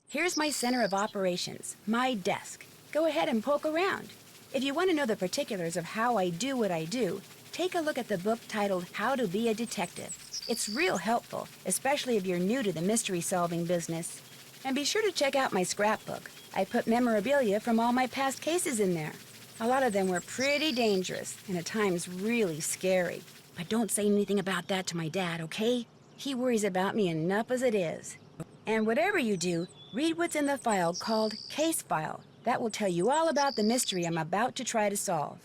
Here's my center of operations, my desk. Go ahead and poke around. If you want to know the particulars of how I do what I do, take a look at the book titled How to Be a Detective. It's real helpful, especially if you're new to the mystery-solving business. And be sure to check out my scrapbook. I put memorabilia from all my past cases in there. A lot of them were pretty dangerous, and at times really scary. But don't say anything about that to my dad, okay? He worries about me enough as it is. And whatever you do, read what's in the file called Case File. That will tell you all about the mystery I'm about to try to solve.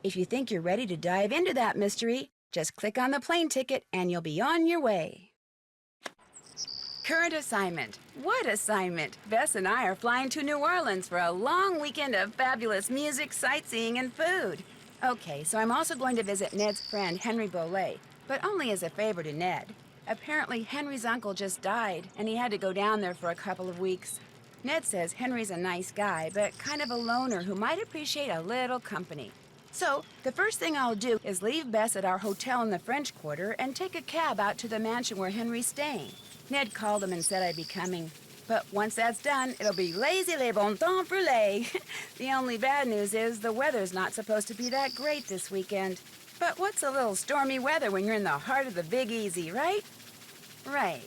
If you think you're ready to dive into that mystery, just click on the plane ticket and you'll be on your way. Current assignment. What assignment? Bess and I are flying to New Orleans for a long weekend of fabulous music, sightseeing, and food. Okay, so I'm also going to visit Ned's friend, Henry Bolet, but only as a favor to Ned. Apparently, Henry's uncle just died, and he had to go down there for a couple of weeks. Ned says Henry's a nice guy, but kind of a loner who might appreciate a little company. So, the first thing I'll do is leave Bess at our hotel in the French Quarter and take a cab out to the mansion where Henry's staying. Ned called him and said I'd be coming. But once that's done, it'll be lazy les bon temps brûlés. The only bad news is the weather's not supposed to be that great this weekend. But what's a little stormy weather when you're in the heart of the Big Easy, right? Right.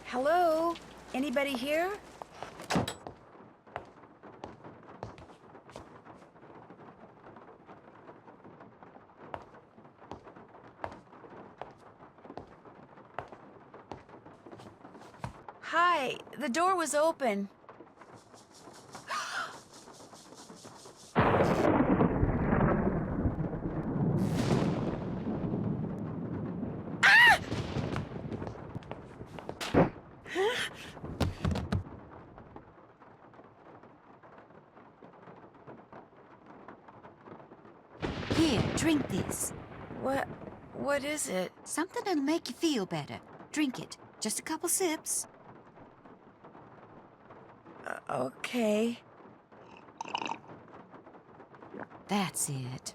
Hello? Anybody here? Hi, the door was open. Here, drink this. What is it? Something that'll make you feel better. Drink it. Just a couple sips. Okay. That's it.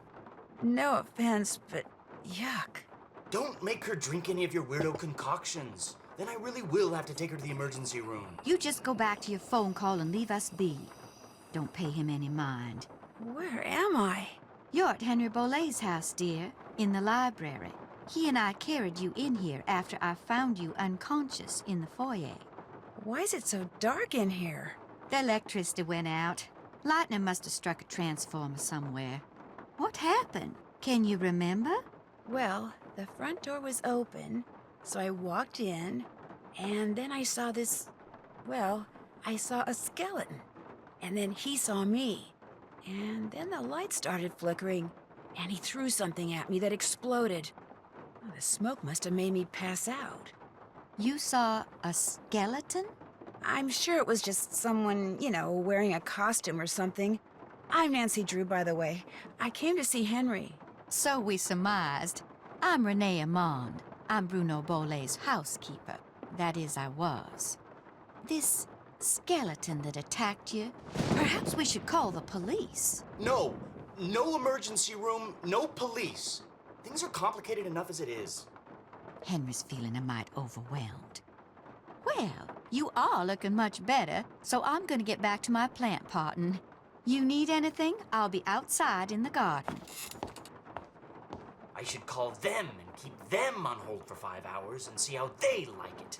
No offense, but yuck. Don't make her drink any of your weirdo concoctions. Then I really will have to take her to the emergency room. You just go back to your phone call and leave us be. Don't pay him any mind. Where am I? You're at Henry Bolet's house, dear, in the library. He and I carried you in here after I found you unconscious in the foyer. Why is it so dark in here? The electricity went out. Lightning must have struck a transformer somewhere. What happened? Can you remember? Well, the front door was open, so I walked in, and then I saw I saw a skeleton. And then he saw me. And then the light started flickering, and he threw something at me that exploded. Oh, the smoke must have made me pass out. You saw a skeleton? I'm sure it was just someone, wearing a costume or something. I'm Nancy Drew, by the way. I came to see Henry. So we surmised. I'm Renee Amand. I'm Bruno Bolet's housekeeper. That is, I was. This skeleton that attacked you, perhaps we should call the police. No emergency room, no police. Things are complicated enough as it is. Henry's feeling a mite overwhelmed. Well, you are looking much better, so I'm gonna get back to my plant potting. You need anything? I'll be outside in the garden. I should call them and keep them on hold for 5 hours and see how they like it.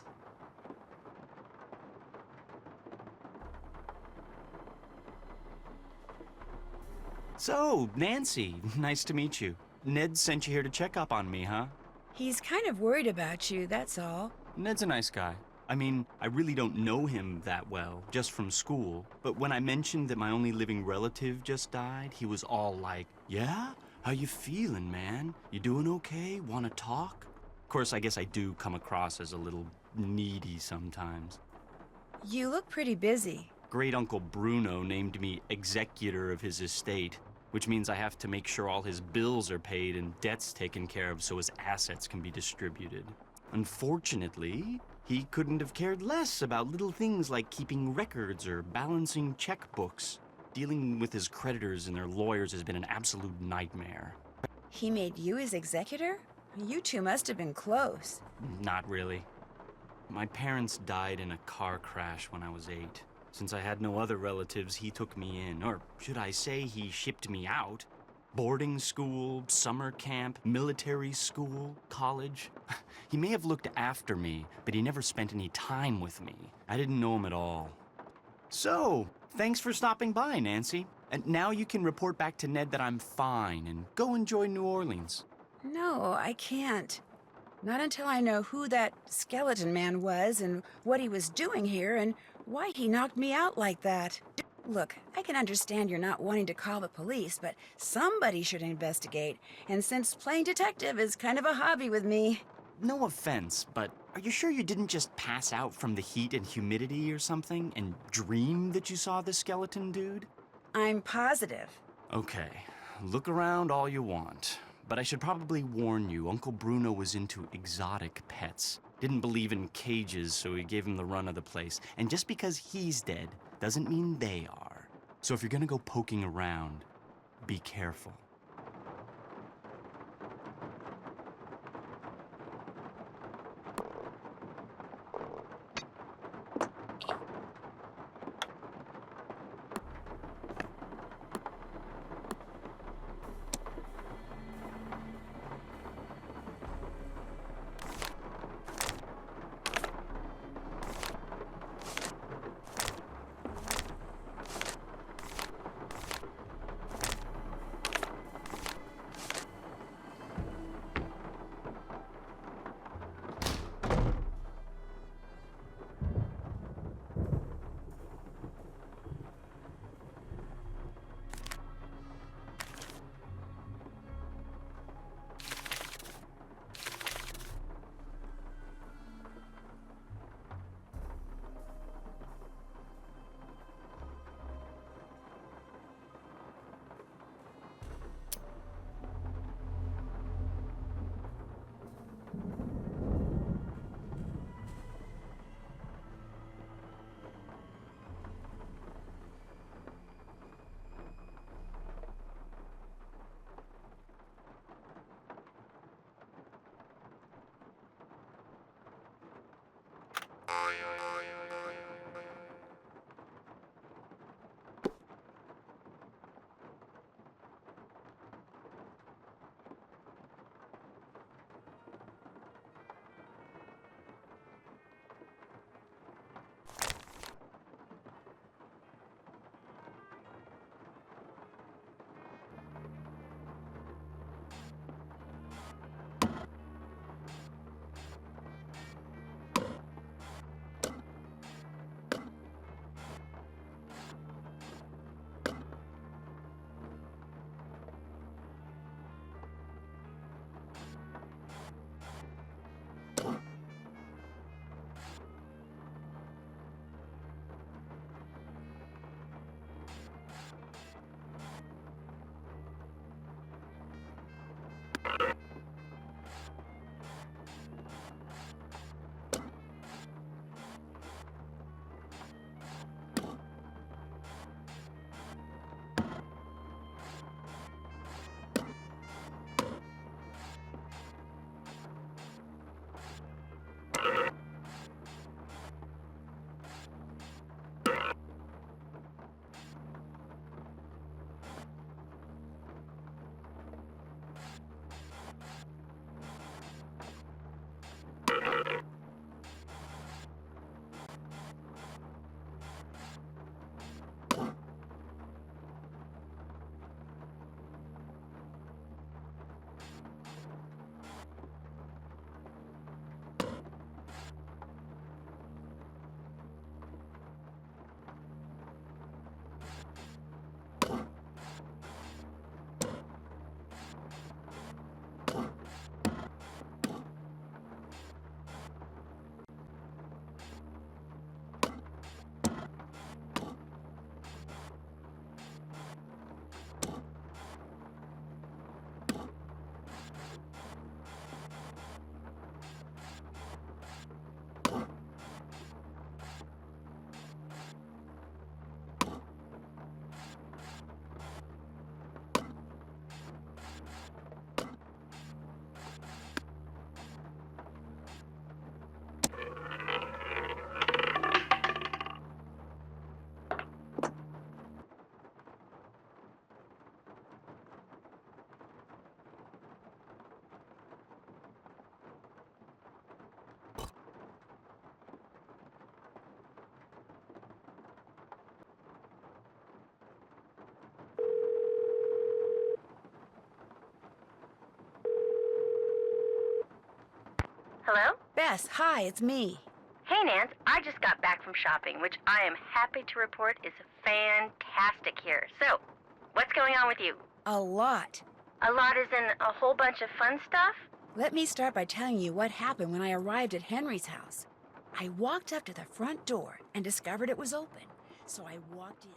So, Nancy, nice to meet you. Ned sent you here to check up on me, huh? He's kind of worried about you, that's all. Ned's a nice guy. I mean, I really don't know him that well, just from school. But when I mentioned that my only living relative just died, he was all like, yeah? How you feeling, man? You doing okay? Wanna talk? Of course, I guess I do come across as a little needy sometimes. You look pretty busy. Great Uncle Bruno named me executor of his estate, which means I have to make sure all his bills are paid and debts taken care of so his assets can be distributed. Unfortunately, he couldn't have cared less about little things like keeping records or balancing checkbooks. Dealing with his creditors and their lawyers has been an absolute nightmare. He made you his executor? You two must have been close. Not really. My parents died in a car crash when I was 8. Since I had no other relatives, he took me in, or should I say he shipped me out. Boarding school, summer camp, military school, college. He may have looked after me, but he never spent any time with me. I didn't know him at all. So, thanks for stopping by, Nancy. And now you can report back to Ned that I'm fine and go enjoy New Orleans. No, I can't. Not until I know who that skeleton man was and what he was doing here and why he knocked me out like that. Look, I can understand you're not wanting to call the police, but somebody should investigate. And since playing detective is kind of a hobby with me... No offense, but are you sure you didn't just pass out from the heat and humidity or something and dream that you saw the skeleton dude? I'm positive. Okay, look around all you want. But I should probably warn you, Uncle Bruno was into exotic pets. Didn't believe in cages, so he gave him the run of the place. And just because he's dead doesn't mean they are. So if you're gonna go poking around, be careful. Bess, hi, it's me. Hey, Nance, I just got back from shopping, which I am happy to report is fantastic here. So, what's going on with you? A lot. A lot is in a whole bunch of fun stuff? Let me start by telling you what happened when I arrived at Henry's house. I walked up to the front door and discovered it was open, so I walked in.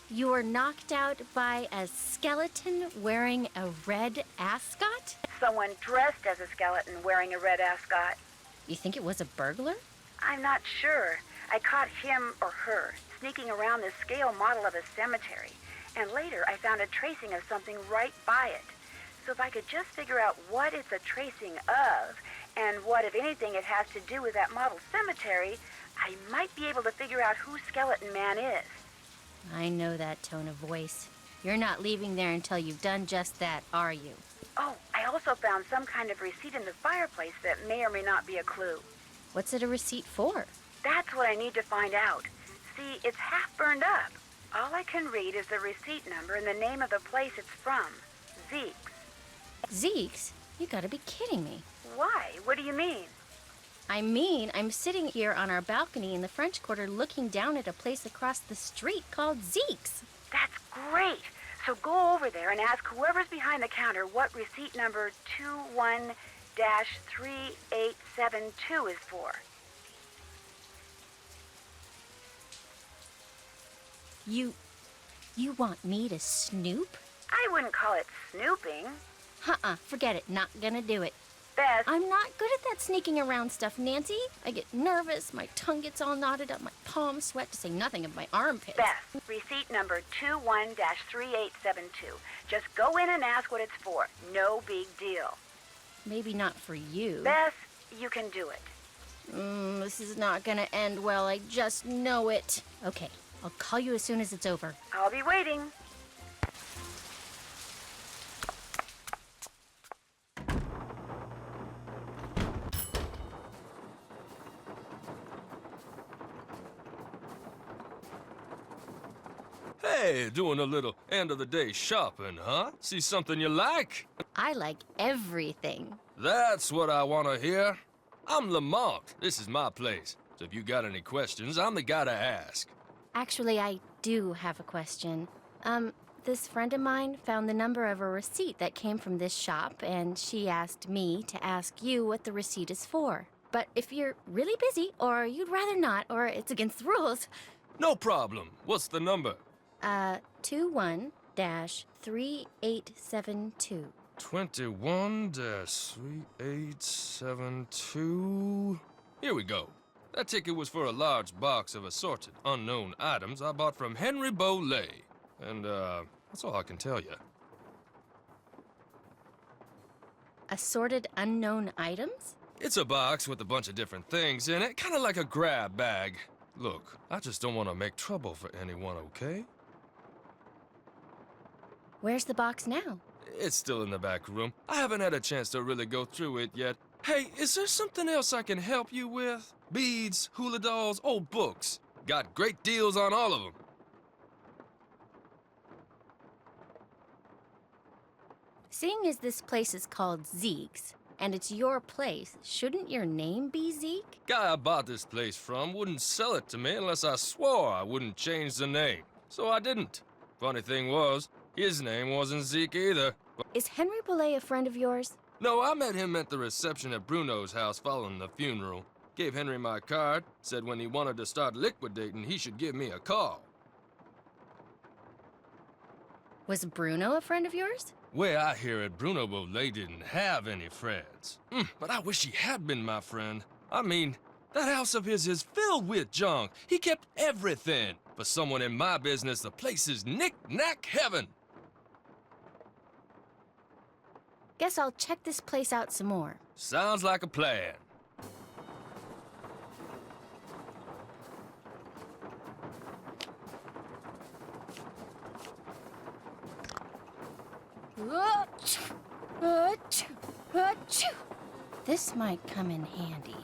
You were knocked out by a skeleton wearing a red ascot? Someone dressed as a skeleton wearing a red ascot. You think it was a burglar? I'm not sure. I caught him or her sneaking around this scale model of a cemetery, and later I found a tracing of something right by it. So if I could just figure out what it's a tracing of, and what, if anything, it has to do with that model cemetery, I might be able to figure out who Skeleton Man is. I know that tone of voice. You're not leaving there until you've done just that, are you? Oh, I also found some kind of receipt in the fireplace that may or may not be a clue. What's it a receipt for? That's what I need to find out. See, it's half burned up. All I can read is the receipt number and the name of the place it's from. Zeke's. Zeke's? You gotta be kidding me. Why? What do you mean? I mean, I'm sitting here on our balcony in the French Quarter looking down at a place across the street called Zeke's. That's great. So go over there and ask whoever's behind the counter what receipt number 21-3872 is for. You want me to snoop? I wouldn't call it snooping. Forget it. Not gonna do it. Bess. I'm not good at that sneaking around stuff, Nancy. I get nervous, my tongue gets all knotted up, my palms sweat, to say nothing of my armpits. Bess, receipt number 21-3872. Just go in and ask what it's for. No big deal. Maybe not for you. Bess, you can do it. This is not gonna end well, I just know it. Okay, I'll call you as soon as it's over. I'll be waiting. Hey, doing a little end-of-the-day shopping, huh? See something you like? I like everything. That's what I want to hear. I'm Lamont. This is my place. So if you got any questions, I'm the guy to ask. Actually, I do have a question. This friend of mine found the number of a receipt that came from this shop, and she asked me to ask you what the receipt is for. But if you're really busy, or you'd rather not, or it's against the rules... No problem. What's the number? 21-3872. 21-3872. Here we go. That ticket was for a large box of assorted unknown items I bought from Henry Bolet. And, that's all I can tell you. Assorted unknown items? It's a box with a bunch of different things in it, kind of like a grab bag. Look, I just don't want to make trouble for anyone, okay? Where's the box now? It's still in the back room. I haven't had a chance to really go through it yet. Hey, is there something else I can help you with? Beads, hula dolls, old books. Got great deals on all of them. Seeing as this place is called Zeke's, and it's your place, shouldn't your name be Zeke? Guy I bought this place from wouldn't sell it to me unless I swore I wouldn't change the name. So I didn't. Funny thing was, his name wasn't Zeke either. Is Henry Bolet a friend of yours? No, I met him at the reception at Bruno's house following the funeral. Gave Henry my card, said when he wanted to start liquidating, he should give me a call. Was Bruno a friend of yours? Way I hear it, Bruno Bolet didn't have any friends. But I wish he had been my friend. I mean, that house of his is filled with junk. He kept everything. For someone in my business, the place is knick-knack heaven. Guess I'll check this place out some more. Sounds like a plan. This might come in handy.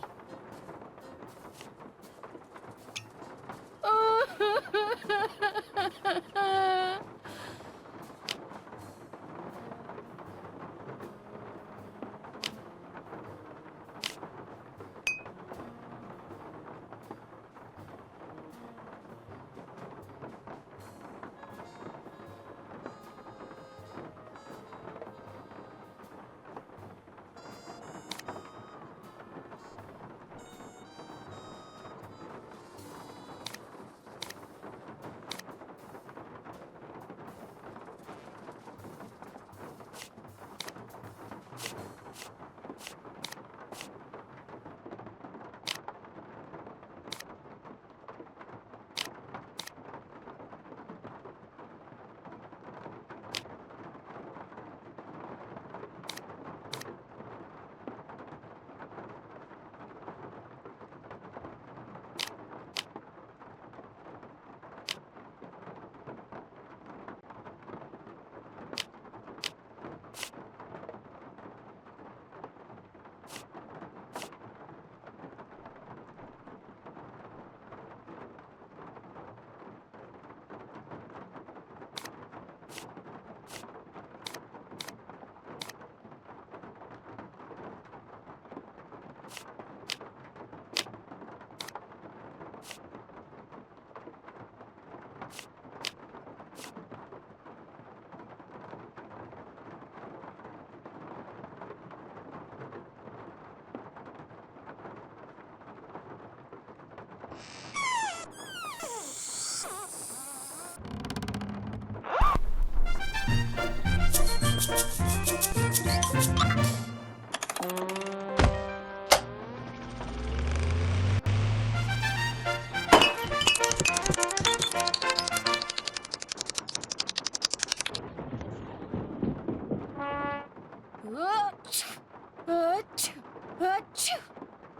Achoo!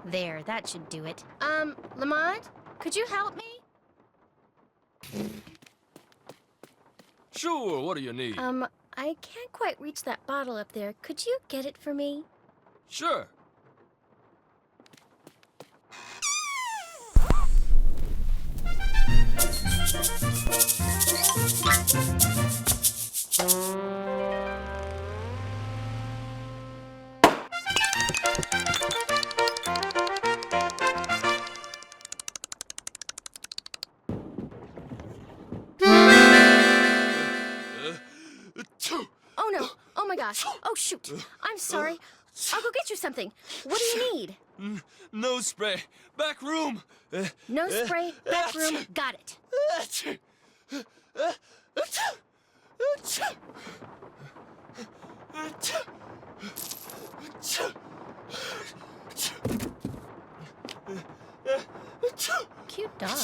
There, that should do it. Lamont, could you help me? Sure, what do you need? I can't quite reach that bottle up there. Could you get it for me? Sure. Oh no! Oh my gosh! Oh shoot! I'm sorry. I'll go get you something. What do you need? Nose spray. Back room. No spray, back room, got it. Cute dog.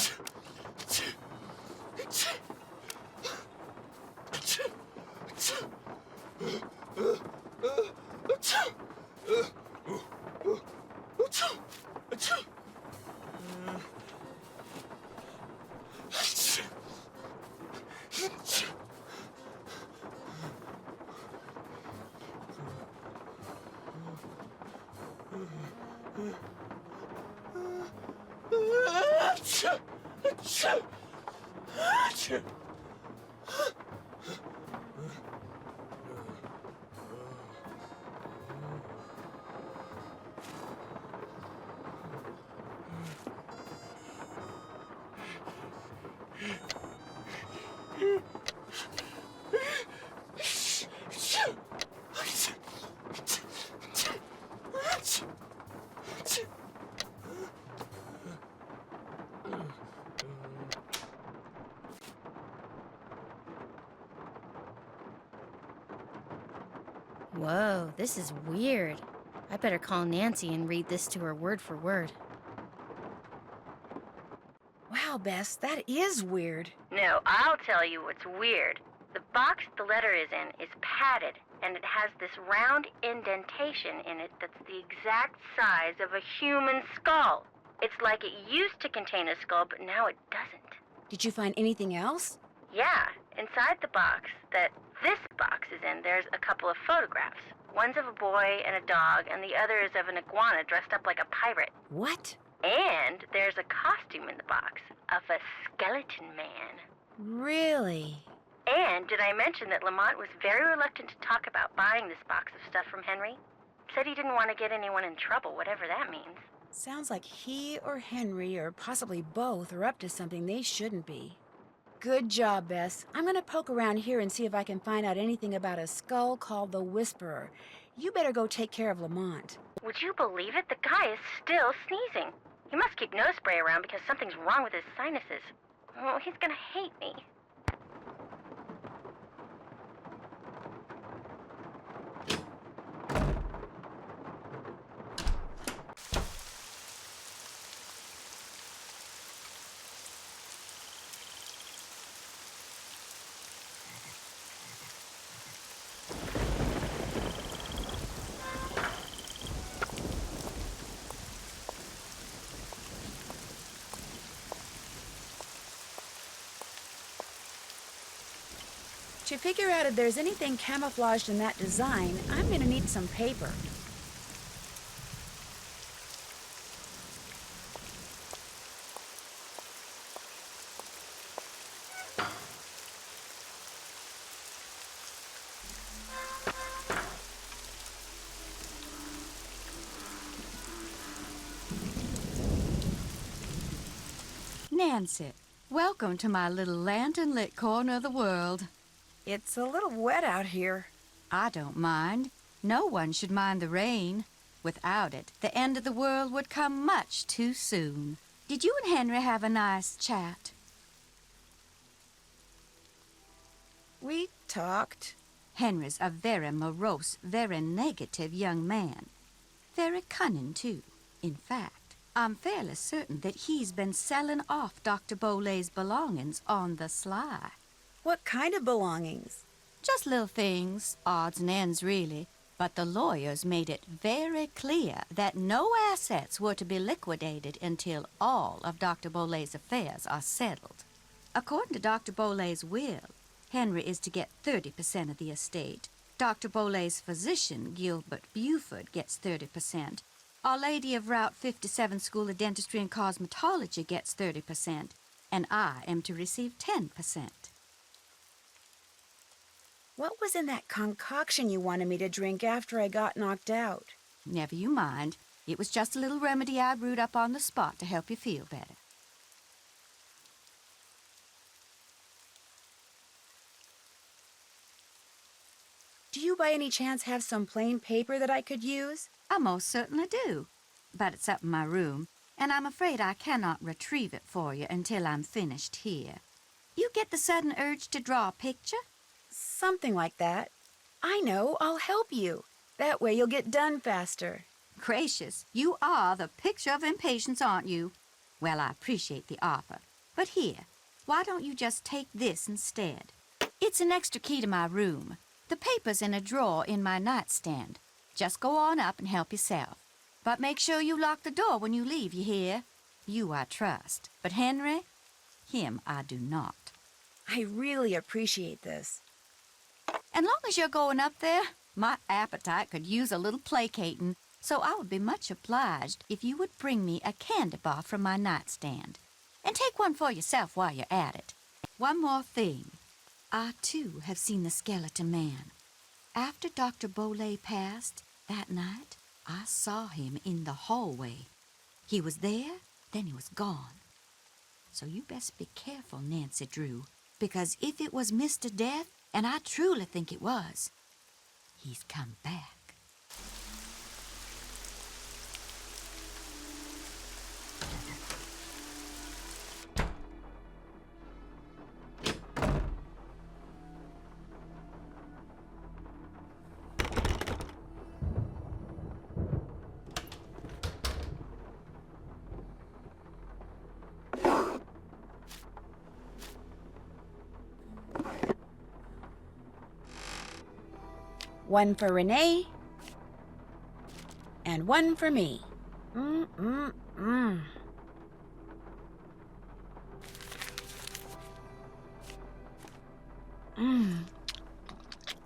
Whoa, this is weird. I better call Nancy and read this to her word for word. Wow, Bess, that is weird. No, I'll tell you what's weird. The box the letter is in is padded, and it has this round indentation in it that's the exact size of a human skull. It's like it used to contain a skull, but now it doesn't. Did you find anything else? Yeah, inside the box that this box is in, there's a couple of photographs. One's of a boy and a dog, and the other is of an iguana dressed up like a pirate. What? And there's a costume in the box of a skeleton man. Really? And did I mention that Lamont was very reluctant to talk about buying this box of stuff from Henry? Said he didn't want to get anyone in trouble, whatever that means. Sounds like he or Henry, or possibly both, are up to something they shouldn't be. Good job, Bess. I'm gonna poke around here and see if I can find out anything about a skull called the Whisperer. You better go take care of Lamont. Would you believe it? The guy is still sneezing. He must keep nose spray around because something's wrong with his sinuses. Oh, he's gonna hate me. To figure out if there's anything camouflaged in that design, I'm gonna need some paper. Nancy, welcome to my little lantern-lit corner of the world. It's a little wet out here. I don't mind. No one should mind the rain. Without it, the end of the world would come much too soon. Did you and Henry have a nice chat? We talked. Henry's a very morose, very negative young man. Very cunning, too. In fact, I'm fairly certain that he's been selling off Dr. Bolet's belongings on the sly. What kind of belongings? Just little things, odds and ends, really. But the lawyers made it very clear that no assets were to be liquidated until all of Dr. Bolet's affairs are settled. According to Dr. Bolet's will, Henry is to get 30% of the estate. Dr. Bolet's physician, Gilbert Buford, gets 30%. Our Lady of Route 57 School of Dentistry and Cosmetology gets 30%. And I am to receive 10%. What was in that concoction you wanted me to drink after I got knocked out? Never you mind. It was just a little remedy I brewed up on the spot to help you feel better. Do you by any chance have some plain paper that I could use? I most certainly do. But it's up in my room, and I'm afraid I cannot retrieve it for you until I'm finished here. You get the sudden urge to draw a picture? Something like that. I know, I'll help you. That way you'll get done faster. Gracious, you are the picture of impatience, aren't you? Well, I appreciate the offer. But here, why don't you just take this instead? It's an extra key to my room. The paper's in a drawer in my nightstand. Just go on up and help yourself. But make sure you lock the door when you leave, you hear? You I trust. But Henry, him I do not. I really appreciate this. And long as you're going up there, my appetite could use a little placating, so I would be much obliged if you would bring me a candy bar from my nightstand. And take one for yourself while you're at it. One more thing. I, too, have seen the skeleton man. After Dr. Bolet passed, that night, I saw him in the hallway. He was there, then he was gone. So you best be careful, Nancy Drew, because if it was Mr. Death, and I truly think it was, he's come back. One for Renee, and one for me. Mmm.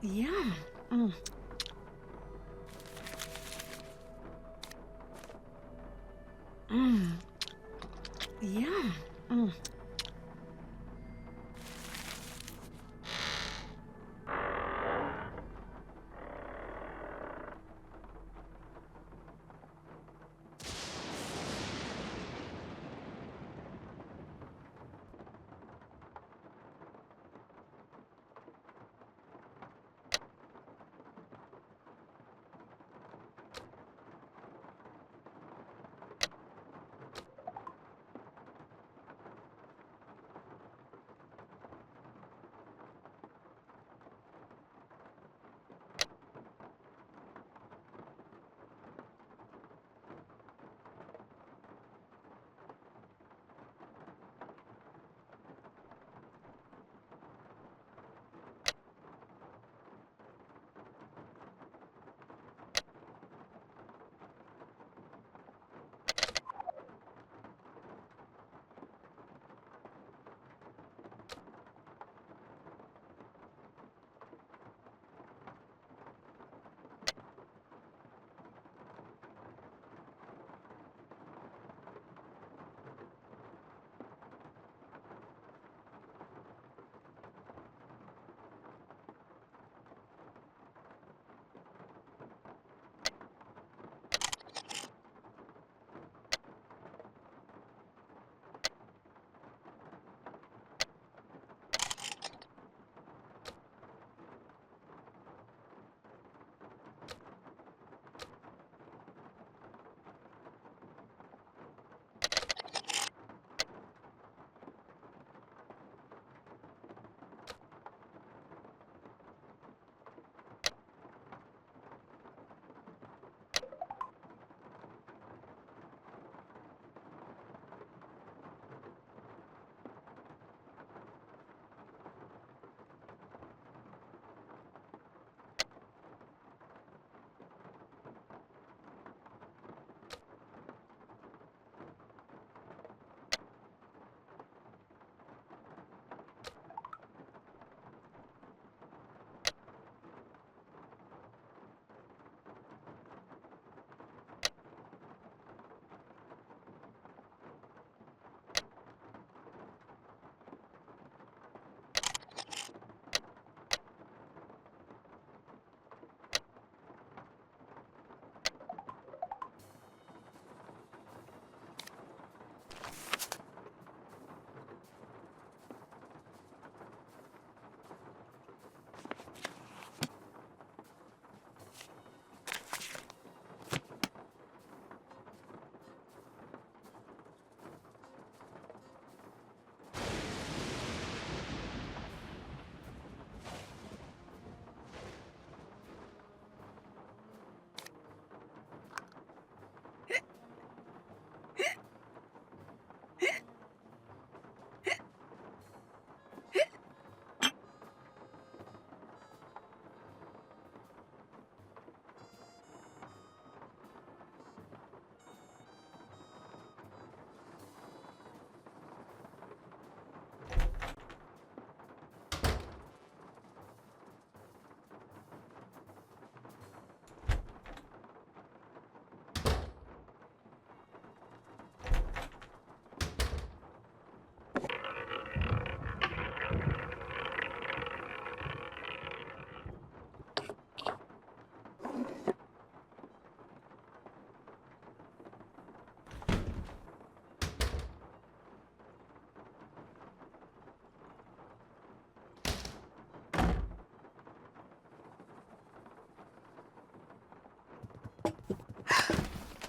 Yum. Yum.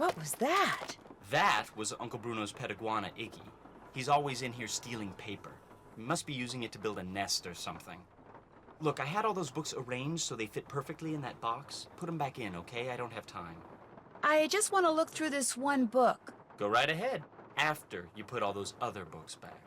What was that? That was Uncle Bruno's pet iguana, Iggy. He's always in here stealing paper. He must be using it to build a nest or something. Look, I had all those books arranged so they fit perfectly in that box. Put them back in, okay? I don't have time. I just want to look through this one book. Go right ahead, after you put all those other books back.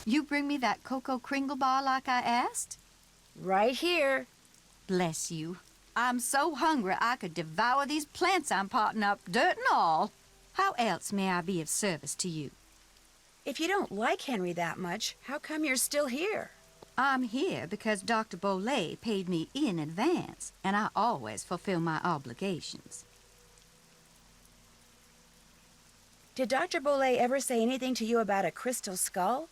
You bring me that cocoa kringle bar like I asked? Right here. Bless you. I'm so hungry I could devour these plants I'm potting up, dirt and all. How else may I be of service to you? If you don't like Henry that much, how come you're still here? I'm here because Dr. Bolet paid me in advance, and I always fulfill my obligations. Did Dr. Bolet ever say anything to you about a crystal skull?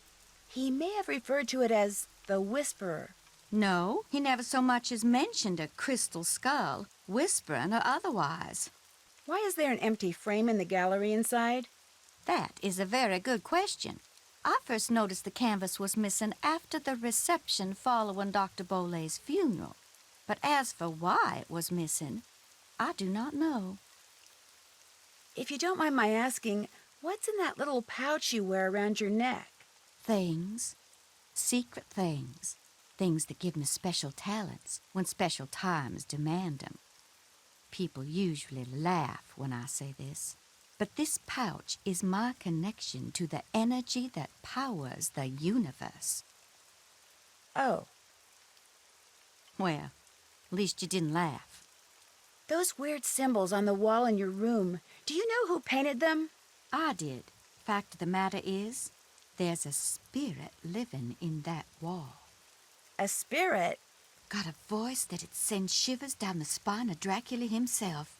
He may have referred to it as the Whisperer. No, he never so much as mentioned a crystal skull, whispering or otherwise. Why is there an empty frame in the gallery inside? That is a very good question. I first noticed the canvas was missing after the reception following Dr. Bolet's funeral. But as for why it was missing, I do not know. If you don't mind my asking, what's in that little pouch you wear around your neck? Things. Secret things. Things that give me special talents when special times demand them. People usually laugh when I say this. But this pouch is my connection to the energy that powers the universe. Oh, Well, at least you didn't laugh. those weird symbols on the wall in your room, do you know who painted them? I did. Fact of the matter is, there's a spirit living in that wall. A spirit? Got a voice that it sends shivers down the spine of Dracula himself.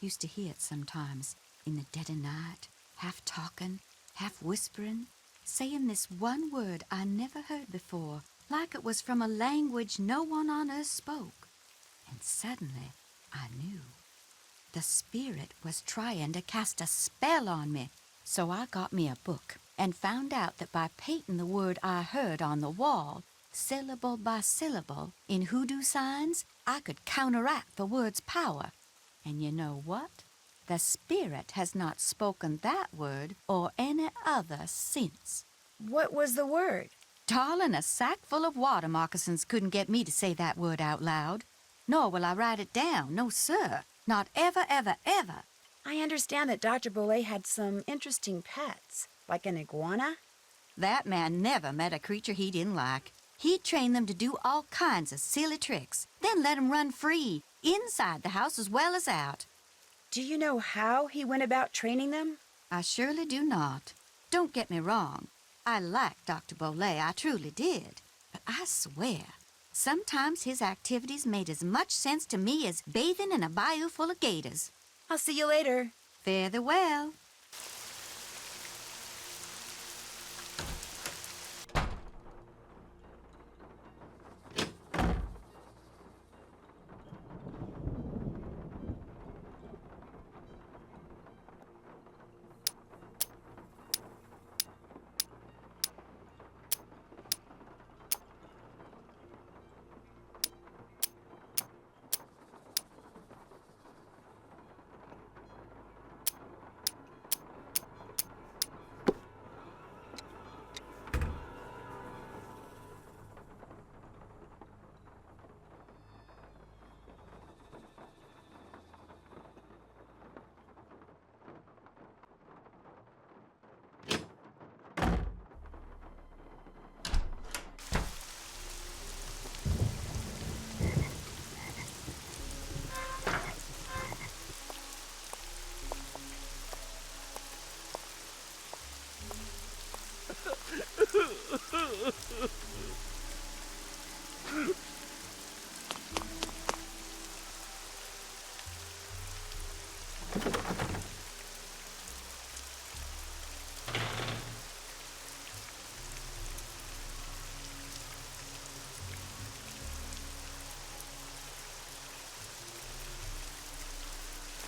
Used to hear it sometimes, in the dead of night, half talking, half whispering, saying this one word I never heard before, like it was from a language no one on earth spoke. And suddenly, I knew. The spirit was trying to cast a spell on me, so I got me a book and found out that by painting the word I heard on the wall, syllable by syllable, in hoodoo signs, I could counteract the word's power. And you know what? The spirit has not spoken that word or any other since. What was the word? Darling, a sack full of water moccasins couldn't get me to say that word out loud. Nor will I write it down, no sir. Not ever, ever, ever. I understand that Dr. Bolet had some interesting pets, like an iguana. That man never met a creature he didn't like. He'd train them to do all kinds of silly tricks, then let 'em run free, inside the house as well as out. Do you know how he went about training them? I surely do not. Don't get me wrong. I liked Dr. Bolet, I truly did. But I swear, sometimes his activities made as much sense to me as bathing in a bayou full of gators. I'll see you later. Fare thee well.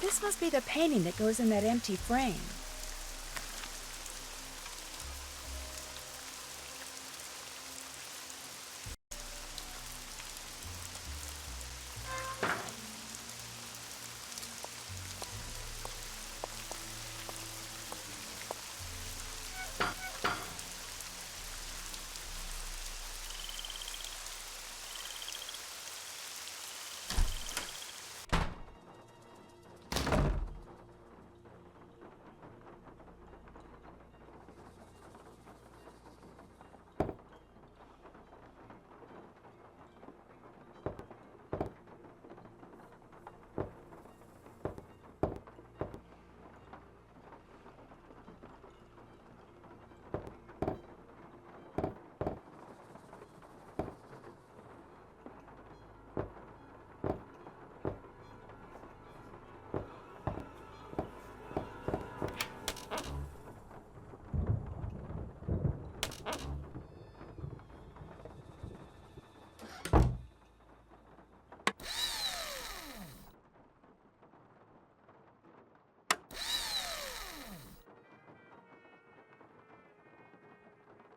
This must be the painting that goes in that empty frame.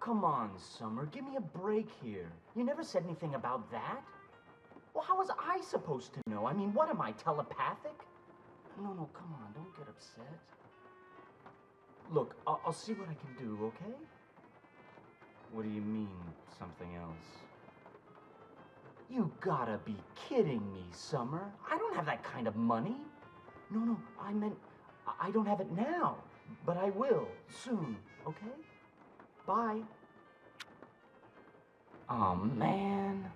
come on, Summer. Give me a break here. You never said anything about that. Well, how was I supposed to know? I mean, what am I, telepathic? No, come on. Don't get upset. Look, I'll see what I can do, okay? What do you mean, something else? You gotta be kidding me, Summer. I don't have that kind of money. No, I meant I don't have it now, but I will soon, okay? Bye. Oh, man.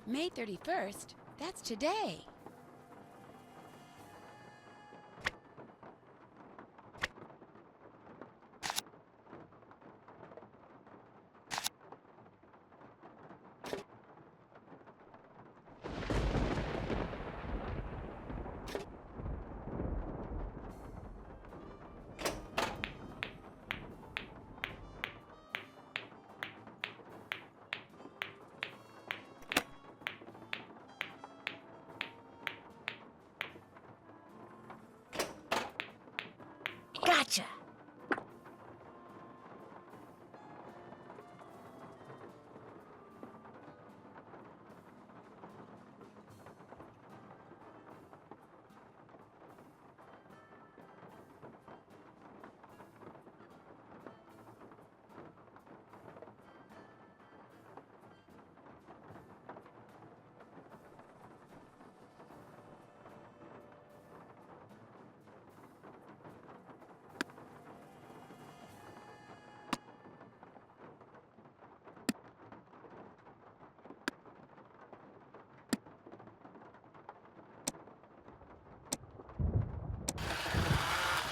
May 31st? That's today. Gotcha!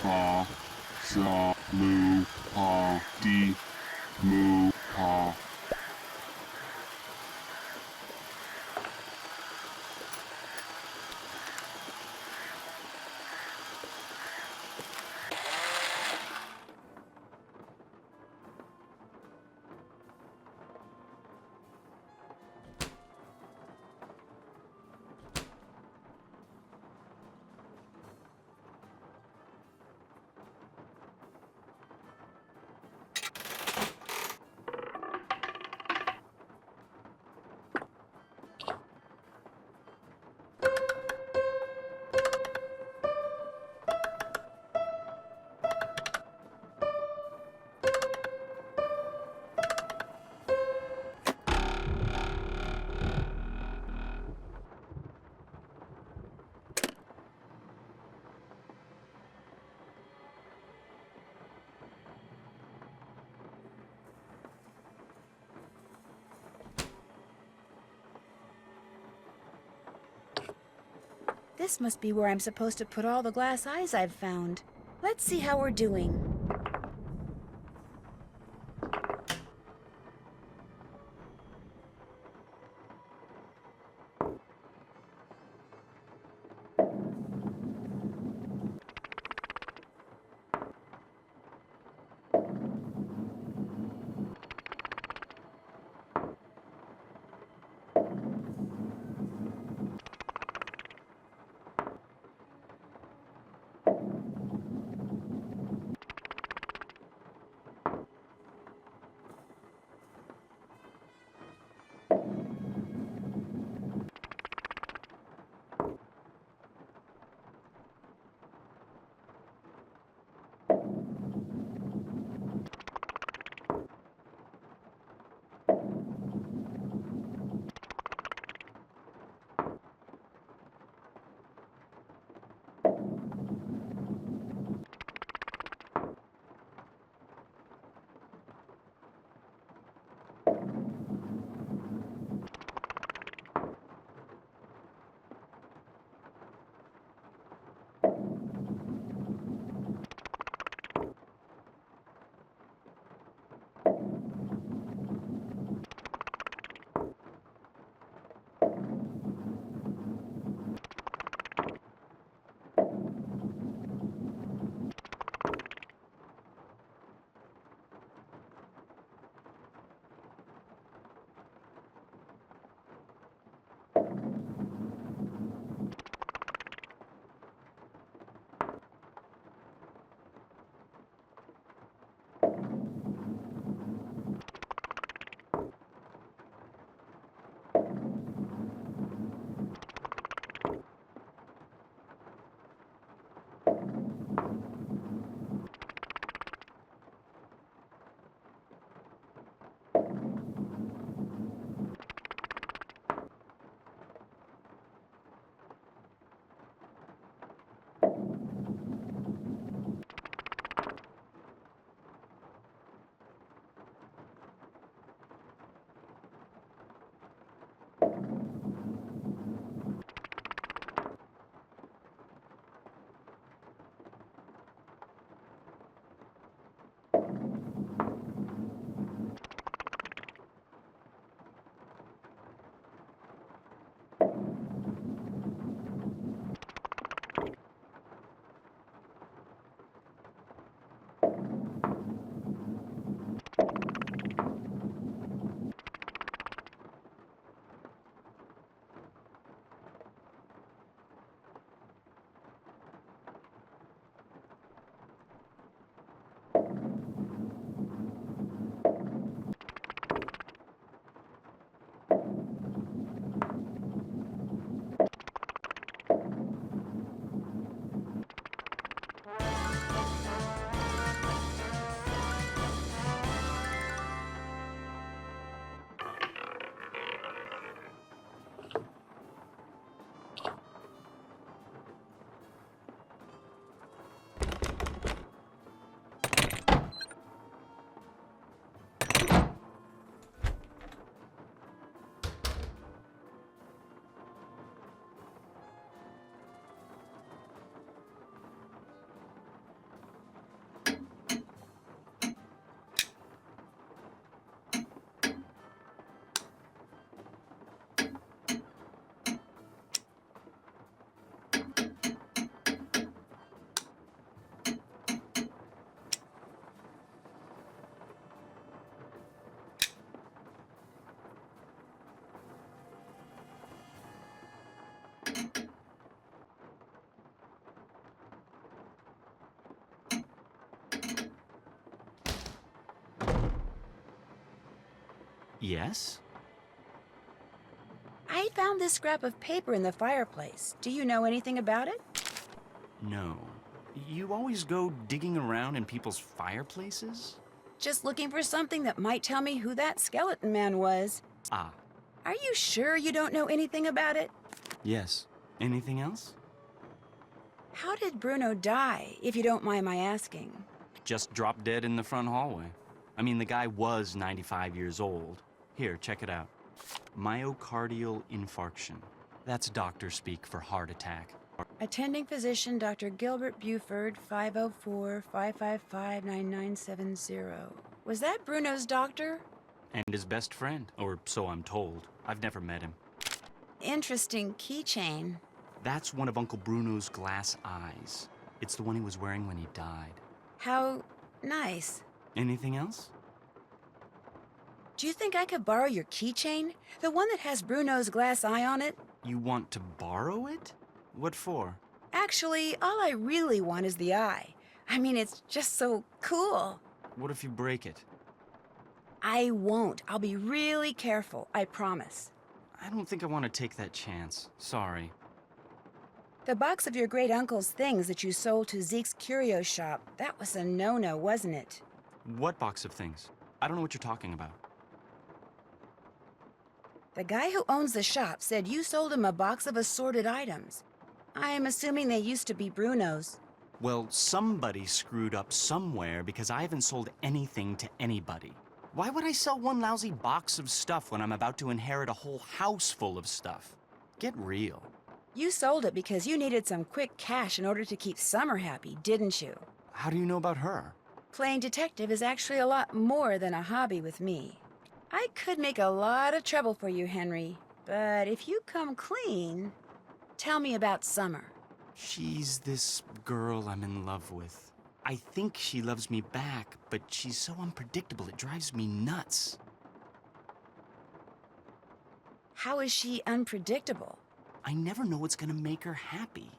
Pa, sa, mu, pa, di, mu, pa. This must be where I'm supposed to put all the glass eyes I've found. Let's see how we're doing. Yes? I found this scrap of paper in the fireplace. Do you know anything about it? No. You always go digging around in people's fireplaces? Just looking for something that might tell me who that skeleton man was. Ah, Are you sure you don't know anything about it? yes. Anything else? How did Bruno die, if you don't mind my asking? Just dropped dead in the front hallway. I mean, the guy was 95 years old. Here, check it out. Myocardial infarction. That's doctor speak for heart attack. Attending physician, Dr. Gilbert Buford, 504-555-9970. Was that Bruno's doctor? And his best friend, or so I'm told. I've never met him. Interesting keychain. That's one of Uncle Bruno's glass eyes. It's the one he was wearing when he died. How nice. Anything else? Do you think I could borrow your keychain? The one that has Bruno's glass eye on it? You want to borrow it? What for? Actually, all I really want is the eye. I mean, it's just so cool. What if you break it? I won't. I'll be really careful, I promise. I don't think I want to take that chance. Sorry. The box of your great uncle's things that you sold to Zeke's curio shop, that was a no-no, wasn't it? What box of things? I don't know what you're talking about. The guy who owns the shop said you sold him a box of assorted items. I am assuming they used to be Bruno's. Well, somebody screwed up somewhere because I haven't sold anything to anybody. Why would I sell one lousy box of stuff when I'm about to inherit a whole house full of stuff? Get real. You sold it because you needed some quick cash in order to keep Summer happy, didn't you? How do you know about her? Playing detective is actually a lot more than a hobby with me. I could make a lot of trouble for you, Henry, but if you come clean, tell me about Summer. She's this girl I'm in love with. I think she loves me back, but she's so unpredictable it drives me nuts. How is she unpredictable? I never know what's gonna make her happy.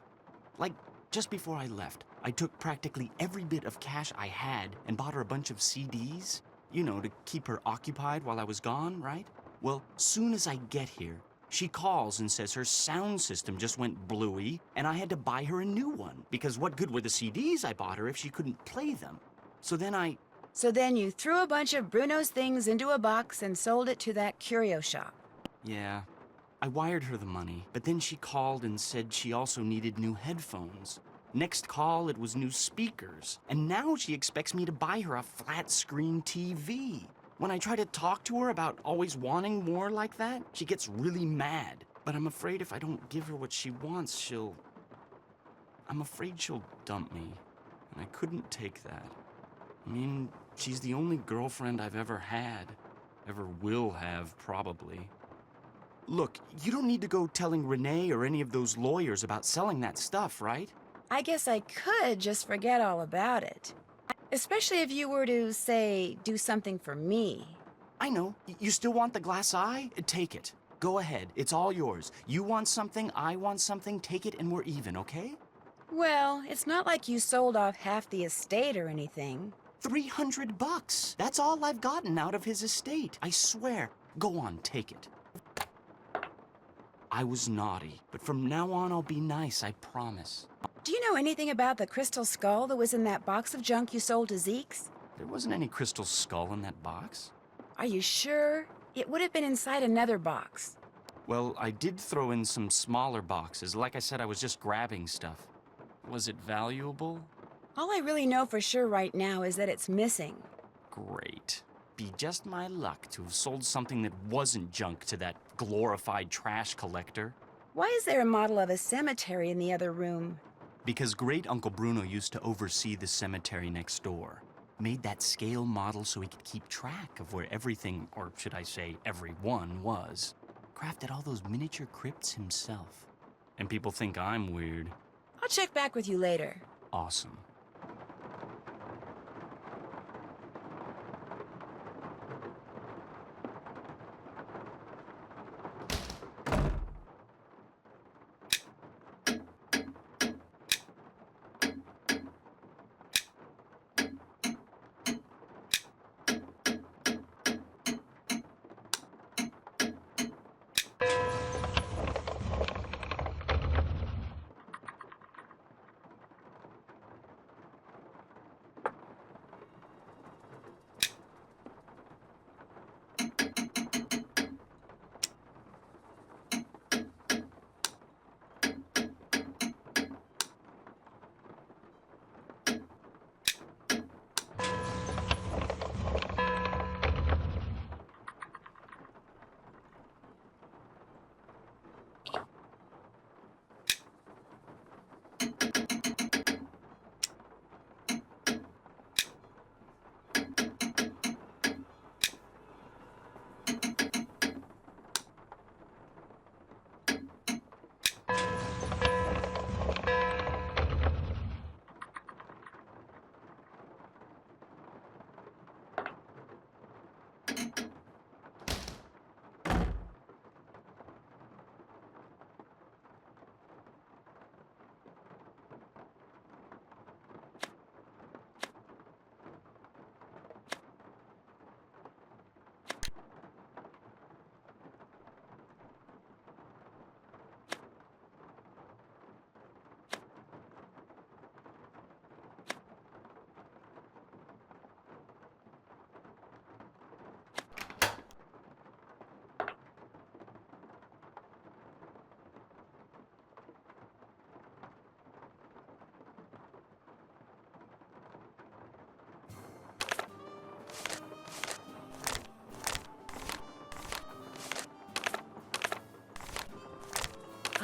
Like, just before I left, I took practically every bit of cash I had and bought her a bunch of CDs. You know, to keep her occupied while I was gone, right? Well, soon as I get here, she calls and says her sound system just went bluey, and I had to buy her a new one, because what good were the CDs I bought her if she couldn't play them? So then you threw a bunch of Bruno's things into a box and sold it to that curio shop. Yeah, I wired her the money, but then she called and said she also needed new headphones. Next call, it was new speakers, and now she expects me to buy her a flat-screen TV. When I try to talk to her about always wanting more like that, she gets really mad. But I'm afraid if I don't give her what she wants, I'm afraid she'll dump me, and I couldn't take that. I mean, she's the only girlfriend I've ever had, ever will have, probably. Look, you don't need to go telling Renee or any of those lawyers about selling that stuff, right? I guess I could just forget all about it. Especially if you were to, say, do something for me. I know. You still want the glass eye? Take it. Go ahead. It's all yours. You want something, I want something, take it and we're even, okay? Well, it's not like you sold off half the estate or anything. $300. That's all I've gotten out of his estate. I swear. Go on, take it. I was naughty, but from now on I'll be nice, I promise. Do you know anything about the crystal skull that was in that box of junk you sold to Zeke's? There wasn't any crystal skull in that box. Are you sure? It would have been inside another box. Well, I did throw in some smaller boxes. Like I said, I was just grabbing stuff. Was it valuable? All I really know for sure right now is that it's missing. Great. Be just my luck to have sold something that wasn't junk to that glorified trash collector. Why is there a model of a cemetery in the other room? Because Great Uncle Bruno used to oversee the cemetery next door. Made that scale model so he could keep track of where everything, or should I say everyone, was. Crafted all those miniature crypts himself. And people think I'm weird. I'll check back with you later. Awesome.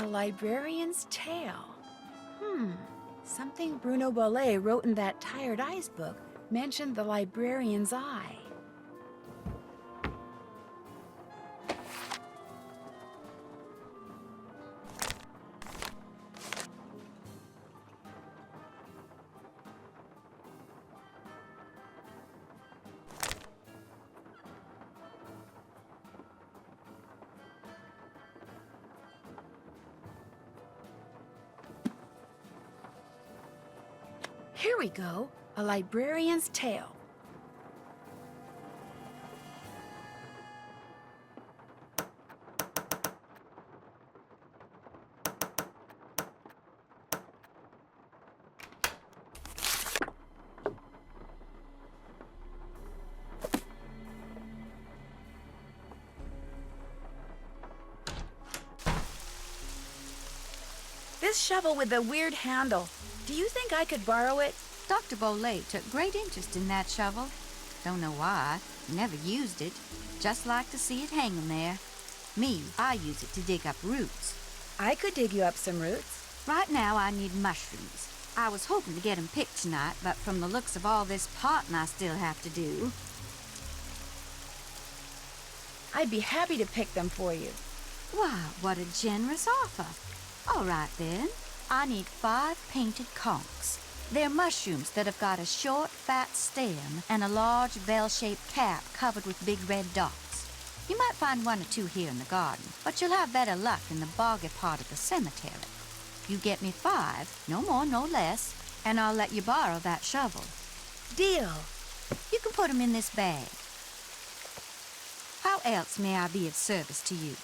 librarian's tale. Something Bruno Bolet wrote in that Tired Eyes book mentioned the librarian's eye. Here we go, a librarian's tale. This shovel with the weird handle, do you think I could borrow it? Dr. Bolet took great interest in that shovel. Don't know why. Never used it. Just like to see it hanging there. Me, I use it to dig up roots. I could dig you up some roots. Right now, I need mushrooms. I was hoping to get 'em picked tonight, but from the looks of all this potting I still have to do... I'd be happy to pick them for you. Why, what a generous offer. All right, then. I need 5 painted conchs. They're mushrooms that have got a short, fat stem and a large bell-shaped cap covered with big red dots. You might find 1 or 2 here in the garden, but you'll have better luck in the boggy part of the cemetery. You get me 5, no more, no less, and I'll let you borrow that shovel. Deal. You can put 'em in this bag. How else may I be of service to you?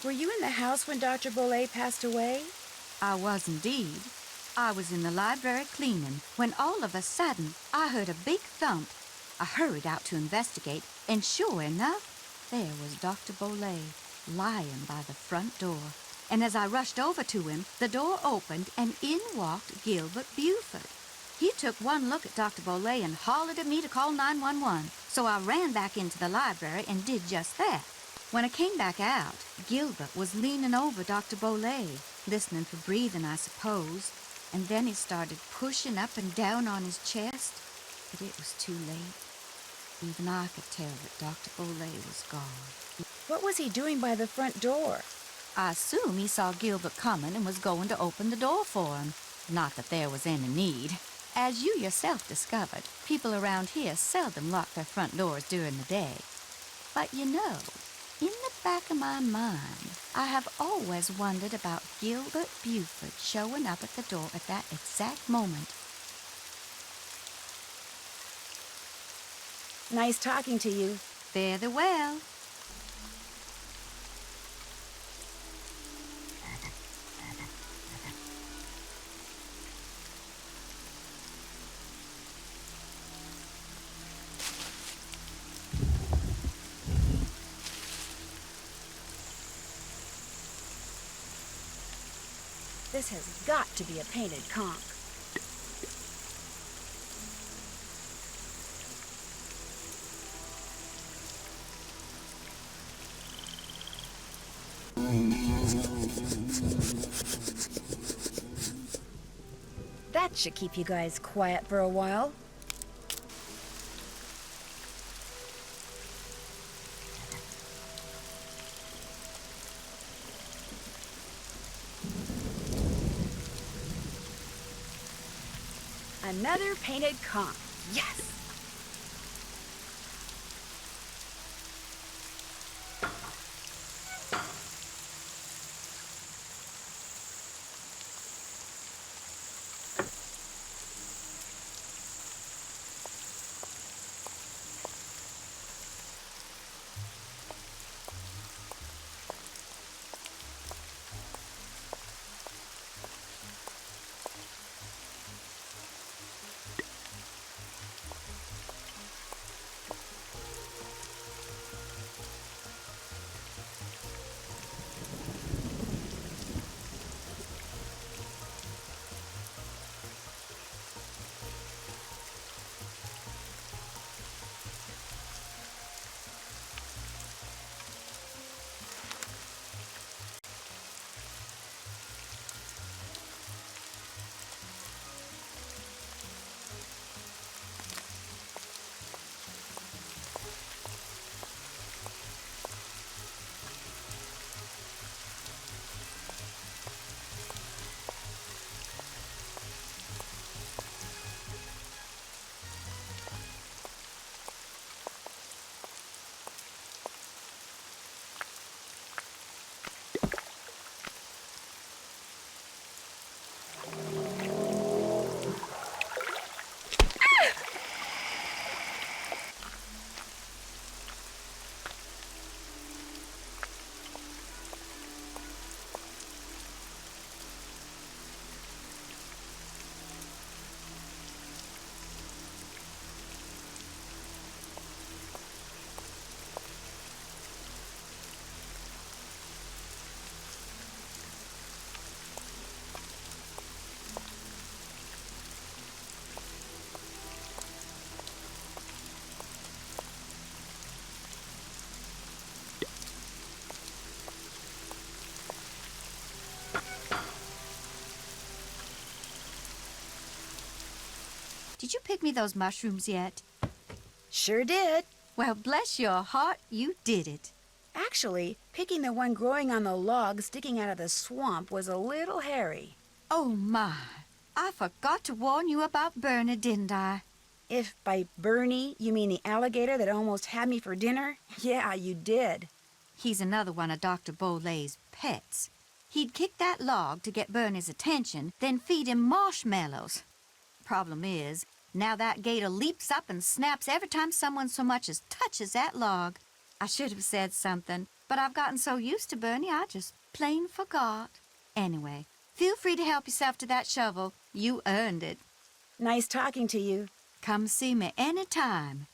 Were you in the house when Dr. Bolet passed away? I was indeed. I was in the library cleaning when all of a sudden I heard a big thump. I hurried out to investigate, and sure enough, there was Dr. Bolet lying by the front door. And as I rushed over to him, the door opened and in walked Gilbert Buford. He took one look at Dr. Bolet and hollered at me to call 911, so I ran back into the library and did just that. When I came back out, Gilbert was leaning over Dr. Bolet, listening for breathing, I suppose, and then he started pushing up and down on his chest, but it was too late. Even I could tell that Dr. Bolet was gone. What was he doing by the front door? I assume he saw Gilbert coming and was going to open the door for him. Not that there was any need. As you yourself discovered, people around here seldom lock their front doors during the day. But you know, in the back of my mind, I have always wondered about Gilbert Buford showing up at the door at that exact moment. Nice talking to you. Fare thee well. This has got to be a painted conch. That should keep you guys quiet for a while. Another painted conch. Yes! Did you pick me those mushrooms yet? Sure did. Well, bless your heart, you did it. Actually, picking the one growing on the log sticking out of the swamp was a little hairy. Oh, my. I forgot to warn you about Bernie, didn't I? If by Bernie you mean the alligator that almost had me for dinner, yeah, you did. He's another one of Dr. Bolet's pets. He'd kick that log to get Bernie's attention, then feed him marshmallows. Problem is, now that gator leaps up and snaps every time someone so much as touches that log. I should have said something, but I've gotten so used to Bernie, I just plain forgot. Anyway, feel free to help yourself to that shovel. You earned it. Nice talking to you. Come see me anytime.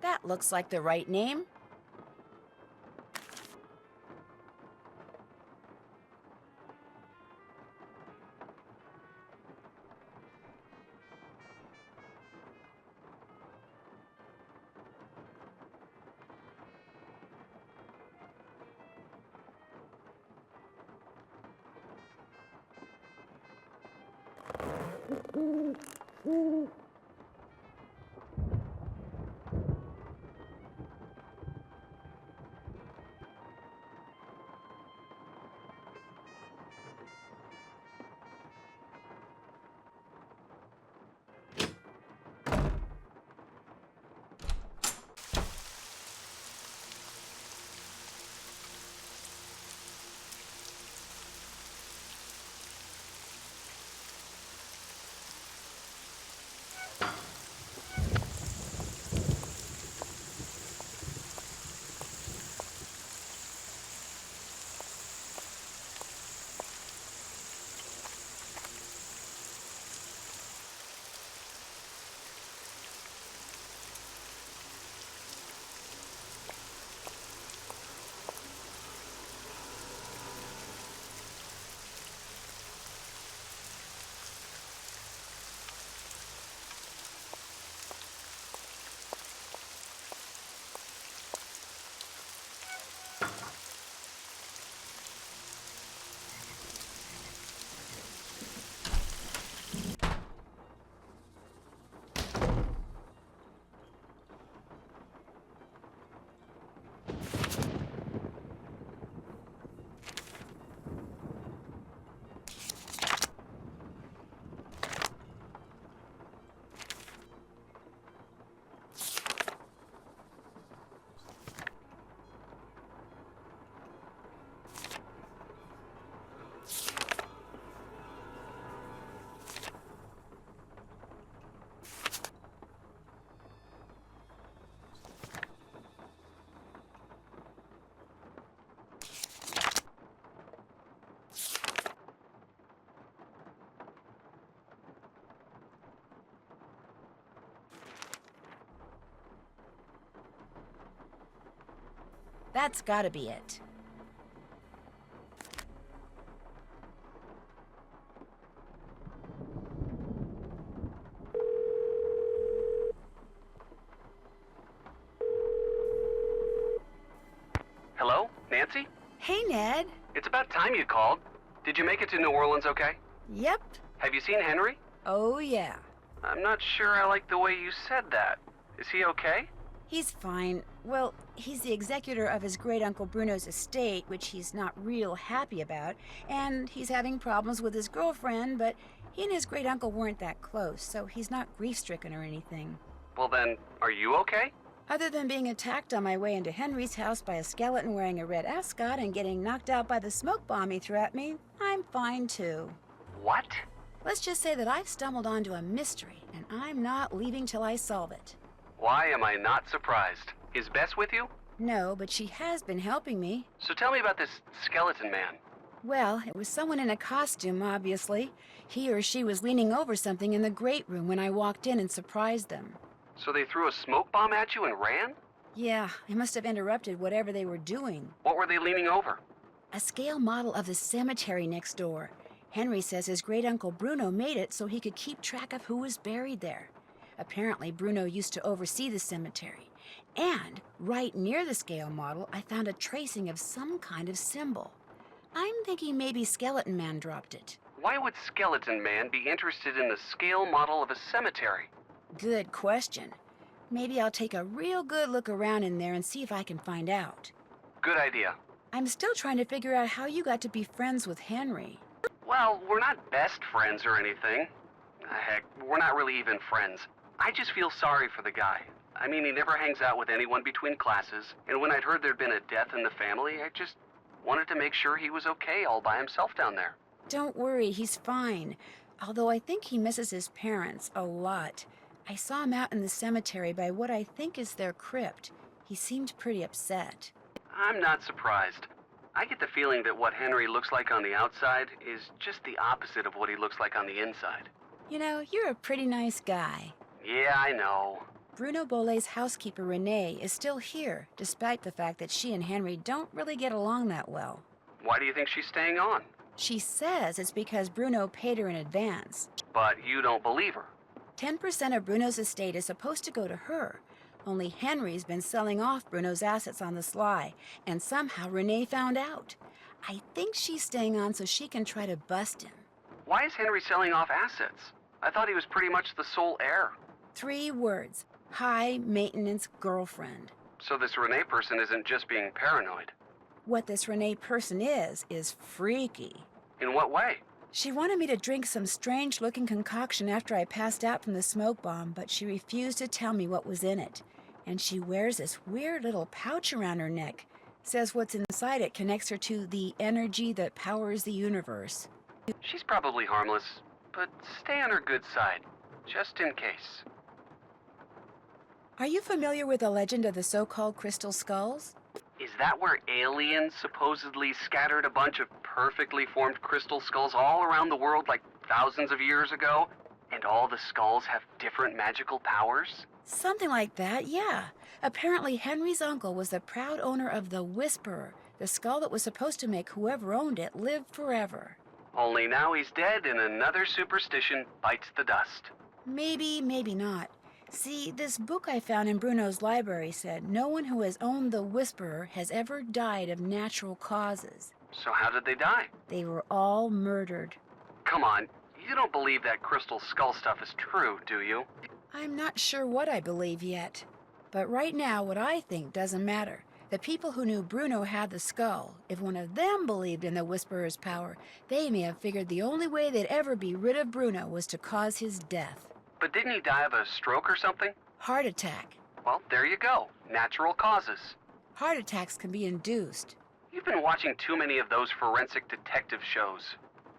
That looks like the right name. That's gotta be it. Hello? Nancy? Hey, Ned. It's about time you called. Did you make it to New Orleans okay? Yep. Have you seen Henry? Oh, yeah. I'm not sure I like the way you said that. Is he okay? He's fine. Well, he's the executor of his Great Uncle Bruno's estate, which he's not real happy about, and he's having problems with his girlfriend, but he and his great uncle weren't that close, so he's not grief-stricken or anything. Well then, are you okay? Other than being attacked on my way into Henry's house by a skeleton wearing a red ascot and getting knocked out by the smoke bomb he threw at me, I'm fine too. What? Let's just say that I've stumbled onto a mystery, and I'm not leaving till I solve it. Why am I not surprised? Is Bess with you? No, but she has been helping me. So tell me about this skeleton man. Well, it was someone in a costume, obviously. He or she was leaning over something in the great room when I walked in and surprised them. So they threw a smoke bomb at you and ran? Yeah, I must have interrupted whatever they were doing. What were they leaning over? A scale model of the cemetery next door. Henry says his great uncle Bruno made it so he could keep track of who was buried there. Apparently, Bruno used to oversee the cemetery. And right near the scale model, I found a tracing of some kind of symbol. I'm thinking maybe Skeleton Man dropped it. Why would Skeleton Man be interested in the scale model of a cemetery? Good question. Maybe I'll take a real good look around in there and see if I can find out. Good idea. I'm still trying to figure out how you got to be friends with Henry. Well, we're not best friends or anything. Heck, we're not really even friends. I just feel sorry for the guy. I mean, he never hangs out with anyone between classes, and when I'd heard there'd been a death in the family, I just wanted to make sure he was okay all by himself down there. Don't worry, he's fine. Although I think he misses his parents a lot. I saw him out in the cemetery by what I think is their crypt. He seemed pretty upset. I'm not surprised. I get the feeling that what Henry looks like on the outside is just the opposite of what he looks like on the inside. You know, you're a pretty nice guy. Yeah, I know. Bruno Bolet's housekeeper, Renee, is still here, despite the fact that she and Henry don't really get along that well. Why do you think she's staying on? She says it's because Bruno paid her in advance. But you don't believe her. 10% of Bruno's estate is supposed to go to her. Only Henry's been selling off Bruno's assets on the sly, and somehow Renee found out. I think she's staying on so she can try to bust him. Why is Henry selling off assets? I thought he was pretty much the sole heir. 3 words. High-maintenance girlfriend. So this Renee person isn't just being paranoid. What this Renee person is freaky. In what way? She wanted me to drink some strange-looking concoction after I passed out from the smoke bomb, but she refused to tell me what was in it. And she wears this weird little pouch around her neck. Says what's inside it connects her to the energy that powers the universe. She's probably harmless, but stay on her good side, just in case. Are you familiar with the legend of the so-called crystal skulls? Is that where aliens supposedly scattered a bunch of perfectly formed crystal skulls all around the world like thousands of years ago? And all the skulls have different magical powers? Something like that, yeah. Apparently Henry's uncle was the proud owner of the Whisperer, the skull that was supposed to make whoever owned it live forever. Only now he's dead and another superstition bites the dust. Maybe, maybe not. See, this book I found in Bruno's library said no one who has owned the Whisperer has ever died of natural causes. So how did they die? They were all murdered. Come on, you don't believe that crystal skull stuff is true, do you? I'm not sure what I believe yet. But right now, what I think doesn't matter. The people who knew Bruno had the skull, if one of them believed in the Whisperer's power, they may have figured the only way they'd ever be rid of Bruno was to cause his death. But didn't he die of a stroke or something? Heart attack. Well, there you go. Natural causes. Heart attacks can be induced. You've been watching too many of those forensic detective shows.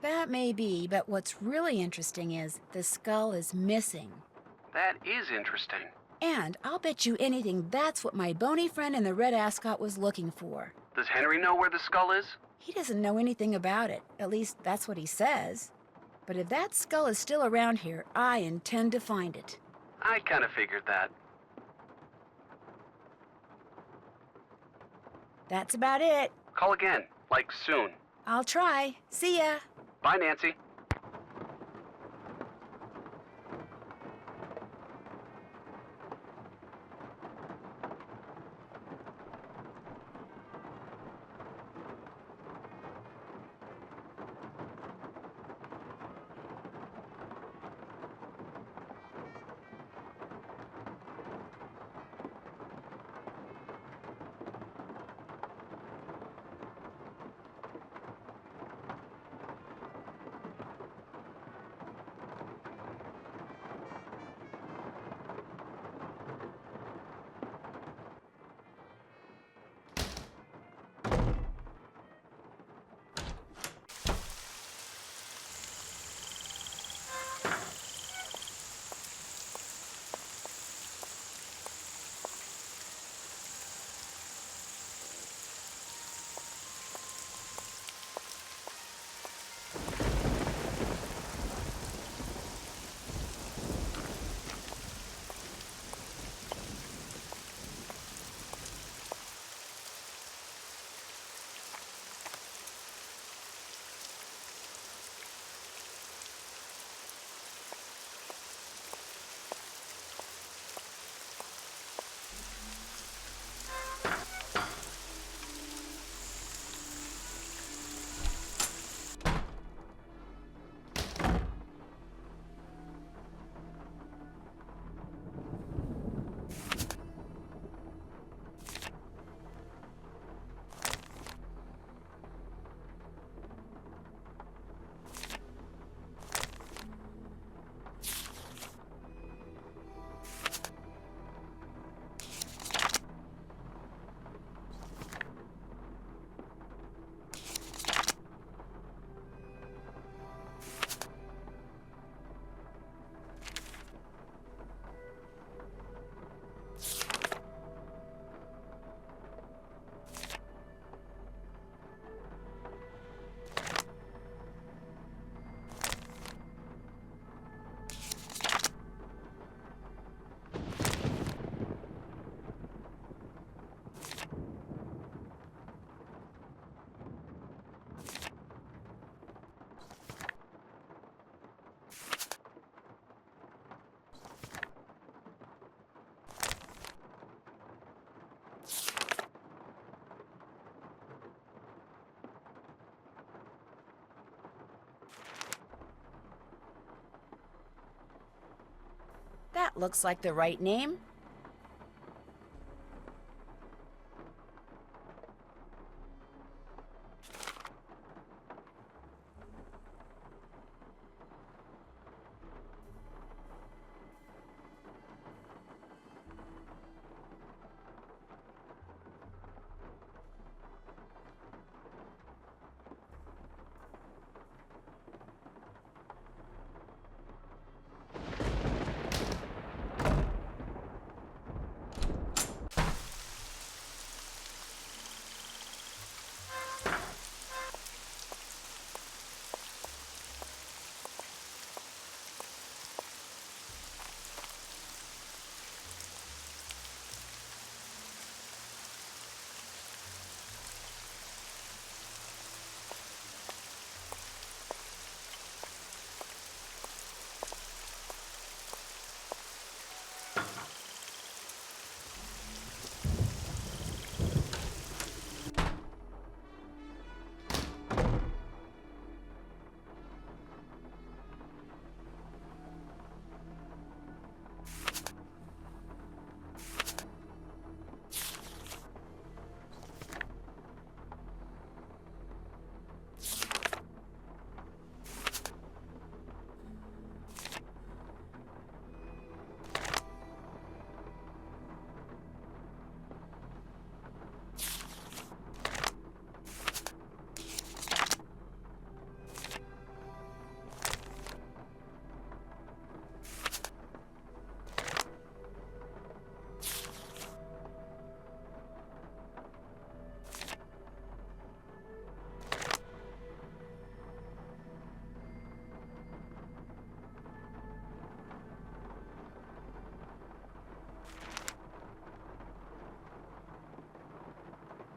That may be, but what's really interesting is the skull is missing. That is interesting. And I'll bet you anything that's what my bony friend in the red ascot was looking for. Does Henry know where the skull is? He doesn't know anything about it. At least that's what he says. But if that skull is still around here, I intend to find it. I kind of figured that. That's about it. Call again, like soon. I'll try. See ya. Bye, Nancy. That looks like the right name.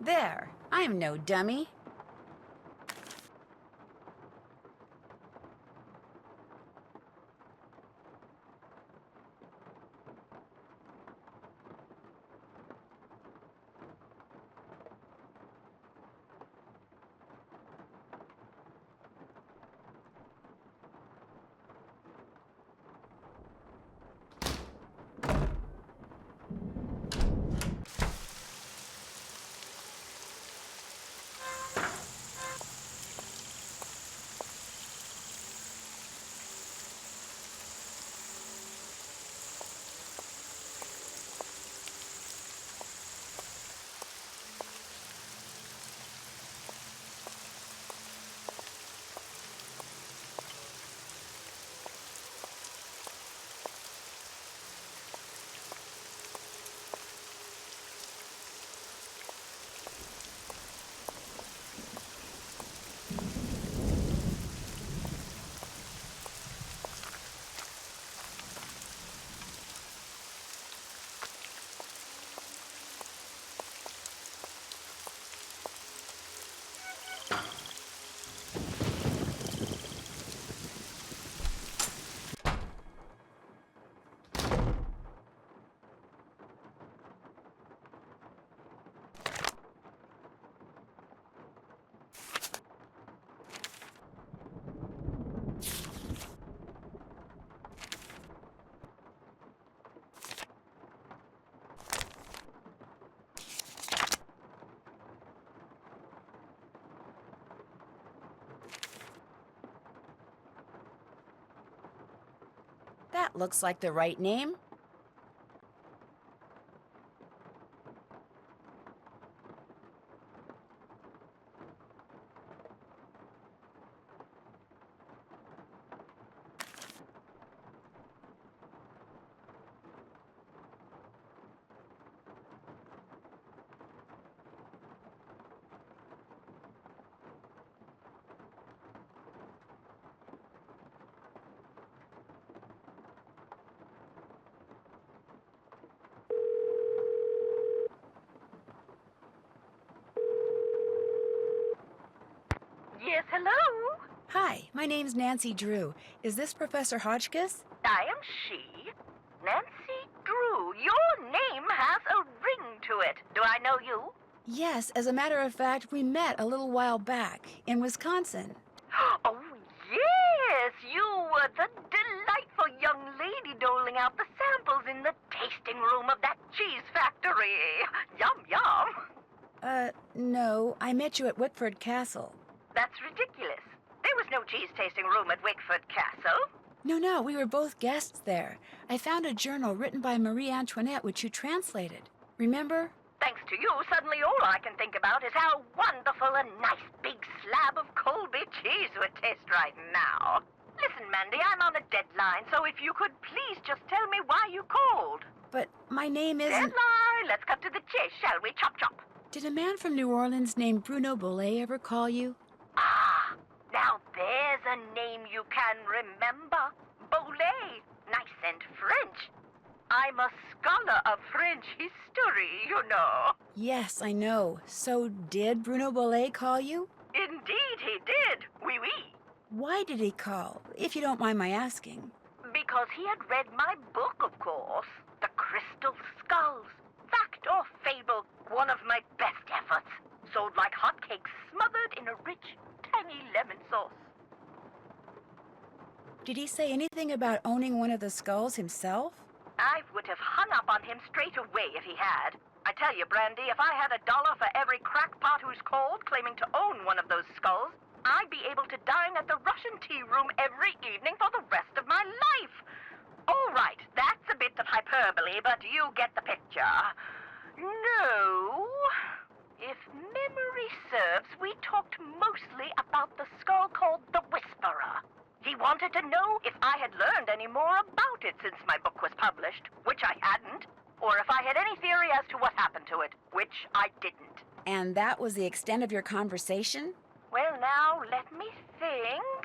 There, I'm no dummy. That looks like the right name. Yes, hello? Hi, my name's Nancy Drew. Is this Professor Hotchkiss? I am she. Nancy Drew. Your name has a ring to it. Do I know you? Yes, as a matter of fact, we met a little while back in Wisconsin. Oh, yes. You were the delightful young lady doling out the samples in the tasting room of that cheese factory. Yum, yum. No, I met you at Wickford Castle. That's ridiculous. There was no cheese tasting room at Wickford Castle. No, we were both guests there. I found a journal written by Marie Antoinette which you translated. Remember? Thanks to you, suddenly all I can think about is how wonderful a nice big slab of Colby cheese would taste right now. Listen, Mandy, I'm on a deadline, so if you could please just tell me why you called. But my name isn't... Deadline! Let's cut to the chase, shall we? Chop, chop. Did a man from New Orleans named Bruno Bolet ever call you? Ah, now there's a name you can remember. Bolet. Nice and French. I'm a scholar of French history, you know. Yes, I know. So did Bruno Bolet call you? Indeed he did. Oui, oui. Why did he call, if you don't mind my asking? Because he had read my book, of course. The Crystal Skulls. Fact or fable, one of my best efforts. Sold like hotcakes, smothered in a rich, tangy lemon sauce. Did he say anything about owning one of the skulls himself? I would have hung up on him straight away if he had. I tell you, Brandy, if I had $1 for every crackpot who's called claiming to own one of those skulls, I'd be able to dine at the Russian tea room every evening for the rest of my life. All right, that's a bit of hyperbole, but you get the picture. No. If memory serves, we talked mostly about the skull called the Whisperer. He wanted to know if I had learned any more about it since my book was published, which I hadn't, or if I had any theory as to what happened to it, which I didn't. And that was the extent of your conversation? Well, now, let me think.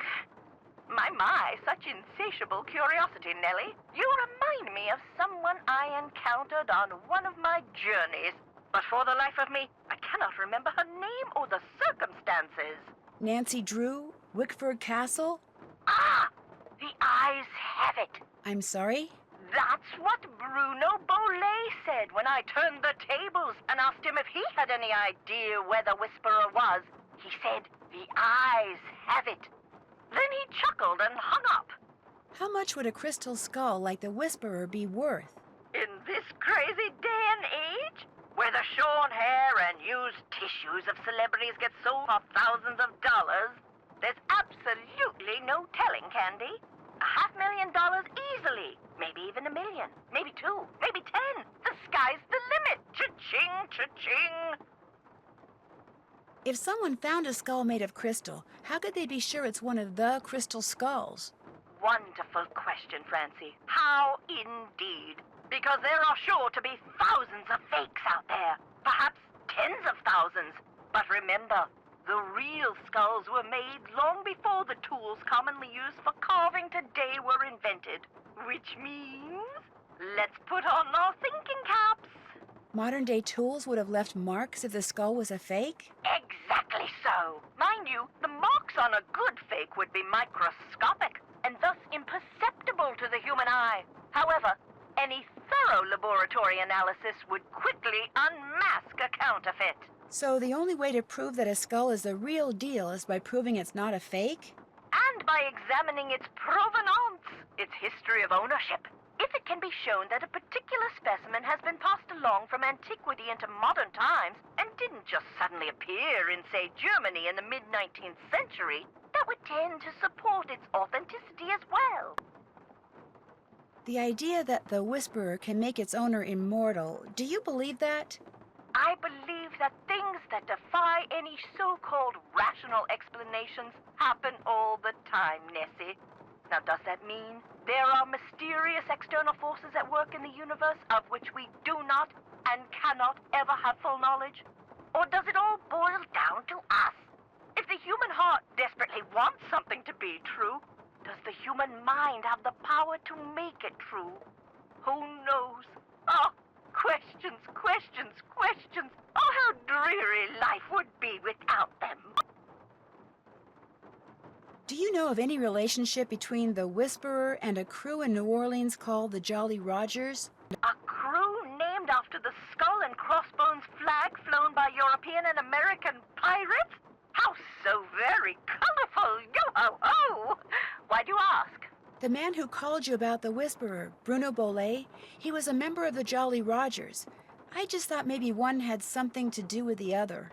My, such insatiable curiosity, Nellie. You remind me of someone I encountered on one of my journeys. But for the life of me, I cannot cannot remember her name or the circumstances. Nancy Drew? Wickford Castle? Ah! The eyes have it. I'm sorry? That's what Bruno Bolet said when I turned the tables and asked him if he had any idea where the Whisperer was. He said, the eyes have it. Then he chuckled and hung up. How much would a crystal skull like the Whisperer be worth? In this crazy day and age, where the shorn hair and used tissues of celebrities get sold for thousands of dollars, there's absolutely no telling, Candy. $500,000 easily. Maybe even $1 million. Maybe 2. Maybe 10. The sky's the limit. Cha-ching, cha-ching. If someone found a skull made of crystal, how could they be sure it's one of the crystal skulls? Wonderful question, Francie. How indeed? Because there are sure to be thousands of fakes out there. Perhaps tens of thousands. But remember, the real skulls were made long before the tools commonly used for carving today were invented. Which means, let's put on our thinking caps. Modern-day tools would have left marks if the skull was a fake? Exactly so. Mind you, the marks on a good fake would be microscopic and thus imperceptible to the human eye. However, any thorough laboratory analysis would quickly unmask a counterfeit. So the only way to prove that a skull is the real deal is by proving it's not a fake? And by examining its provenance, its history of ownership. If it can be shown that a particular specimen has been passed along from antiquity into modern times and didn't just suddenly appear in, say, Germany in the mid-19th century, that would tend to support its authenticity as well. The idea that the Whisperer can make its owner immortal, do you believe that? I believe that things that defy any so-called rational explanations happen all the time, Nessie. Now, does that mean there are mysterious external forces at work in the universe of which we do not and cannot ever have full knowledge? Or does it all boil down to us? If the human heart desperately wants something to be true, does the human mind have the power to make it true? Who knows? Oh, questions, questions, questions. Oh, how dreary life would be without them. Do you know of any relationship between the Whisperer and a crew in New Orleans called the Jolly Rogers? A crew named after the skull and crossbones flag flown by European and American pirates? How so very colorful! Yo-ho-ho! Why do you ask? The man who called you about the Whisperer, Bruno Bolet, he was a member of the Jolly Rogers. I just thought maybe one had something to do with the other.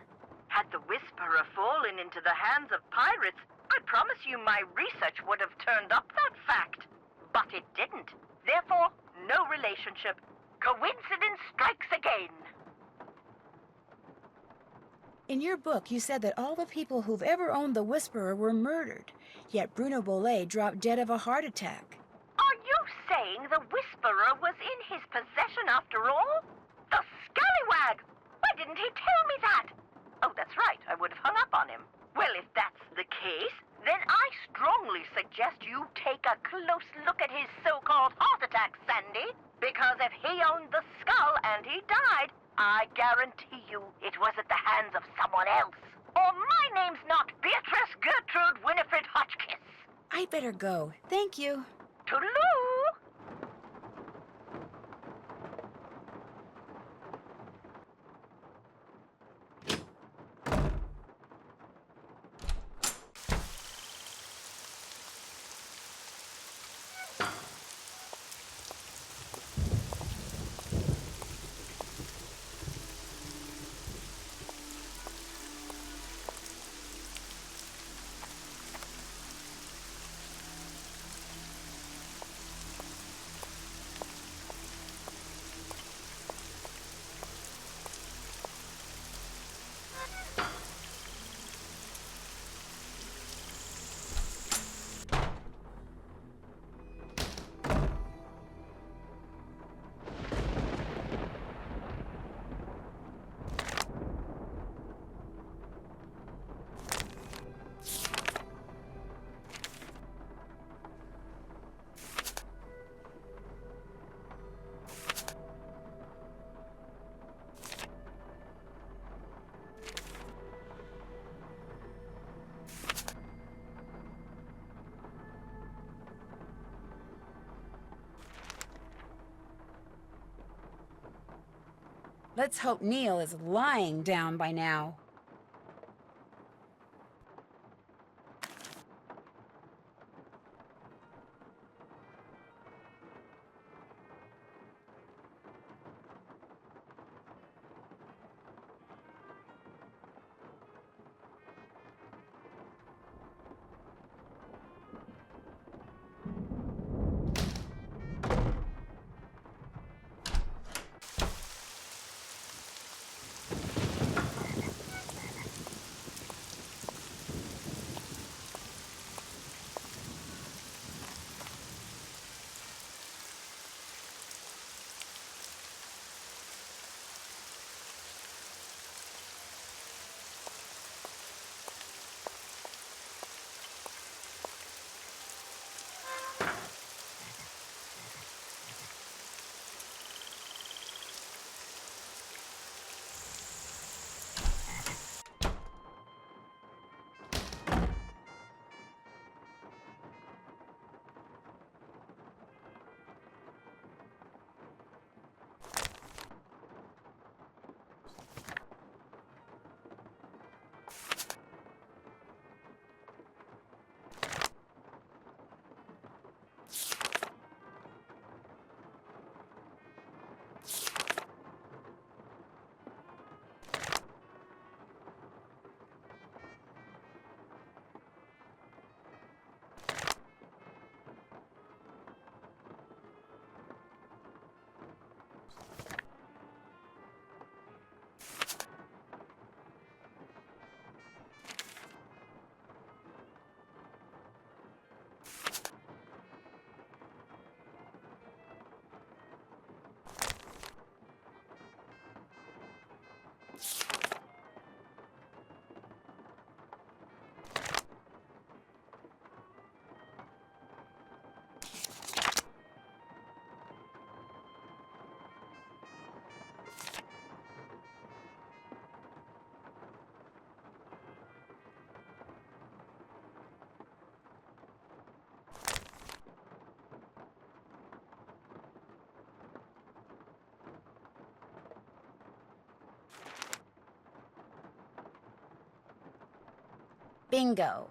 Had the Whisperer fallen into the hands of pirates, I promise you my research would have turned up that fact. But it didn't. Therefore, no relationship. Coincidence strikes again. In your book, you said that all the people who've ever owned the Whisperer were murdered, yet Bruno Bolet dropped dead of a heart attack. Are you saying the Whisperer was in his possession after all? The scallywag! Why didn't he tell me that? Oh, that's right, I would have hung up on him. Well, if that's the case, then I strongly suggest you take a close look at his so-called heart attack, Sandy. Because if he owned the skull and he died, I guarantee you it was at the hands of someone else. Or my name's not Beatrice Gertrude Winifred Hotchkiss. I'd better go. Thank you. Toodaloo! Let's hope Neil is lying down by now. Bingo.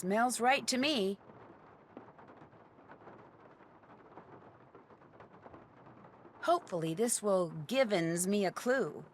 Smells right to me. Hopefully this will givens me a clue.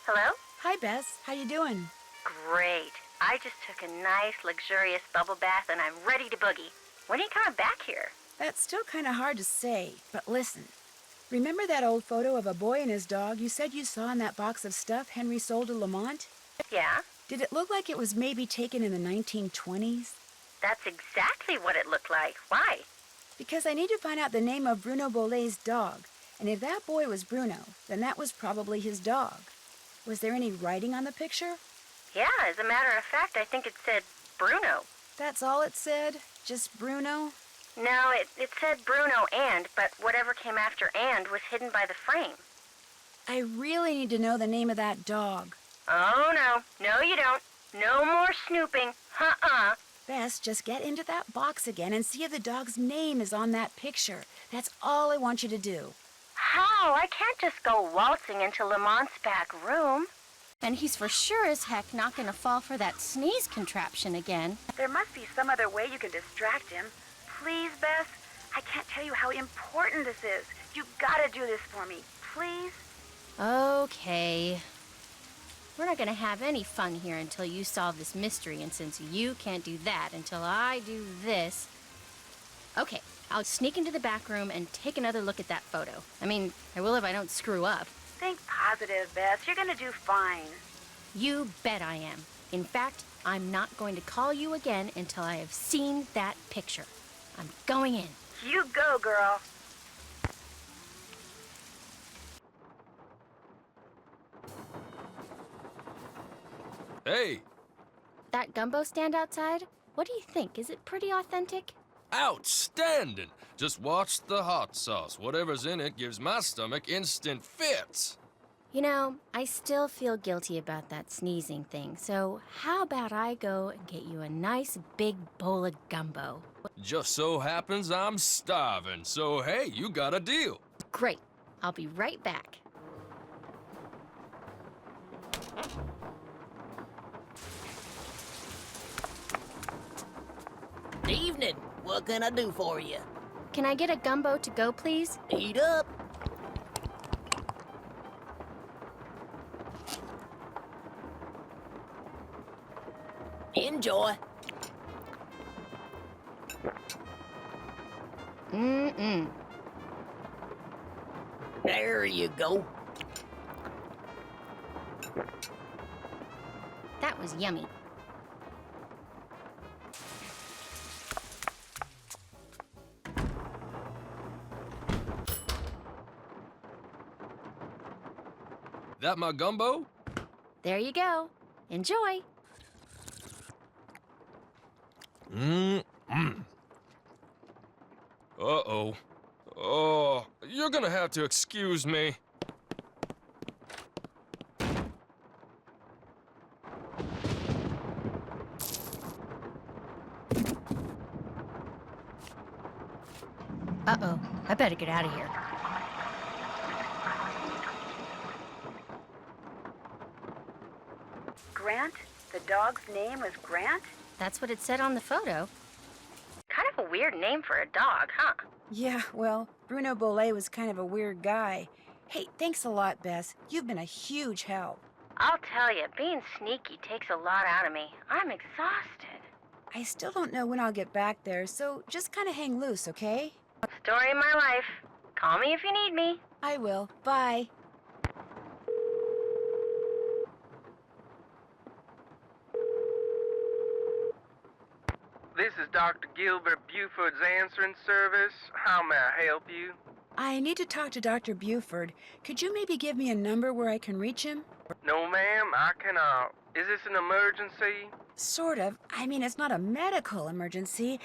Hello? Hi, Bess. How you doing? Great. I just took a nice, luxurious bubble bath and I'm ready to boogie. When are you coming back here? That's still kind of hard to say, but listen. Remember that old photo of a boy and his dog you said you saw in that box of stuff Henry sold to Lamont? Yeah? Did it look like it was maybe taken in the 1920s? That's exactly what it looked like. Why? Because I need to find out the name of Bruno Bolet's dog. And if that boy was Bruno, then that was probably his dog. Was there any writing on the picture? Yeah, as a matter of fact, I think it said Bruno. That's all it said? Just Bruno? No, it said Bruno but whatever came after and was hidden by the frame. I really need to know the name of that dog. Oh, no. No, you don't. No more snooping. Uh-uh. Bess, just get into that box again and see if the dog's name is on that picture. That's all I want you to do. How? I can't just go waltzing into Lamont's back room. And he's for sure as heck not gonna fall for that sneeze contraption again. There must be some other way you can distract him. Please, Bess, I can't tell you how important this is. You gotta do this for me, please. Okay. We're not gonna have any fun here until you solve this mystery, and since you can't do that until I do this... Okay, I'll sneak into the back room and take another look at that photo. I mean, I will if I don't screw up. Think positive, Bess. You're gonna do fine. You bet I am. In fact, I'm not going to call you again until I have seen that picture. I'm going in. You go, girl. Hey, That gumbo stand outside? What do you think? Is it pretty authentic? outstanding! Just watch the hot sauce. Whatever's in it gives my stomach instant fits. You know, I still feel guilty about that sneezing thing, so how about I go and get you a nice big bowl of gumbo? Just so happens I'm starving, so hey, you got a deal. Great. I'll be right back. Evening. What can I do for you? Can I get a gumbo to go, please? Eat up. Enjoy. Mm-mm. There you go. That was yummy. That my gumbo? There you go. Enjoy. Uh-oh. Oh, you're gonna have to excuse me. Uh-oh. I better get out of here. Grant? The dog's name was Grant? That's what it said on the photo. Kind of a weird name for a dog, huh? Yeah, well, Bruno Bolet was kind of a weird guy. Hey, thanks a lot, Bess. You've been a huge help. I'll tell you, being sneaky takes a lot out of me. I'm exhausted. I still don't know when I'll get back there, so just kind of hang loose, okay? Story of my life. Call me if you need me. I will. Bye. This is Dr. Gilbert Buford's answering service. How may I help you? I need to talk to Dr. Buford. Could you maybe give me a number where I can reach him? No, ma'am, I cannot. Is this an emergency? Sort of. I mean, it's not a medical emergency.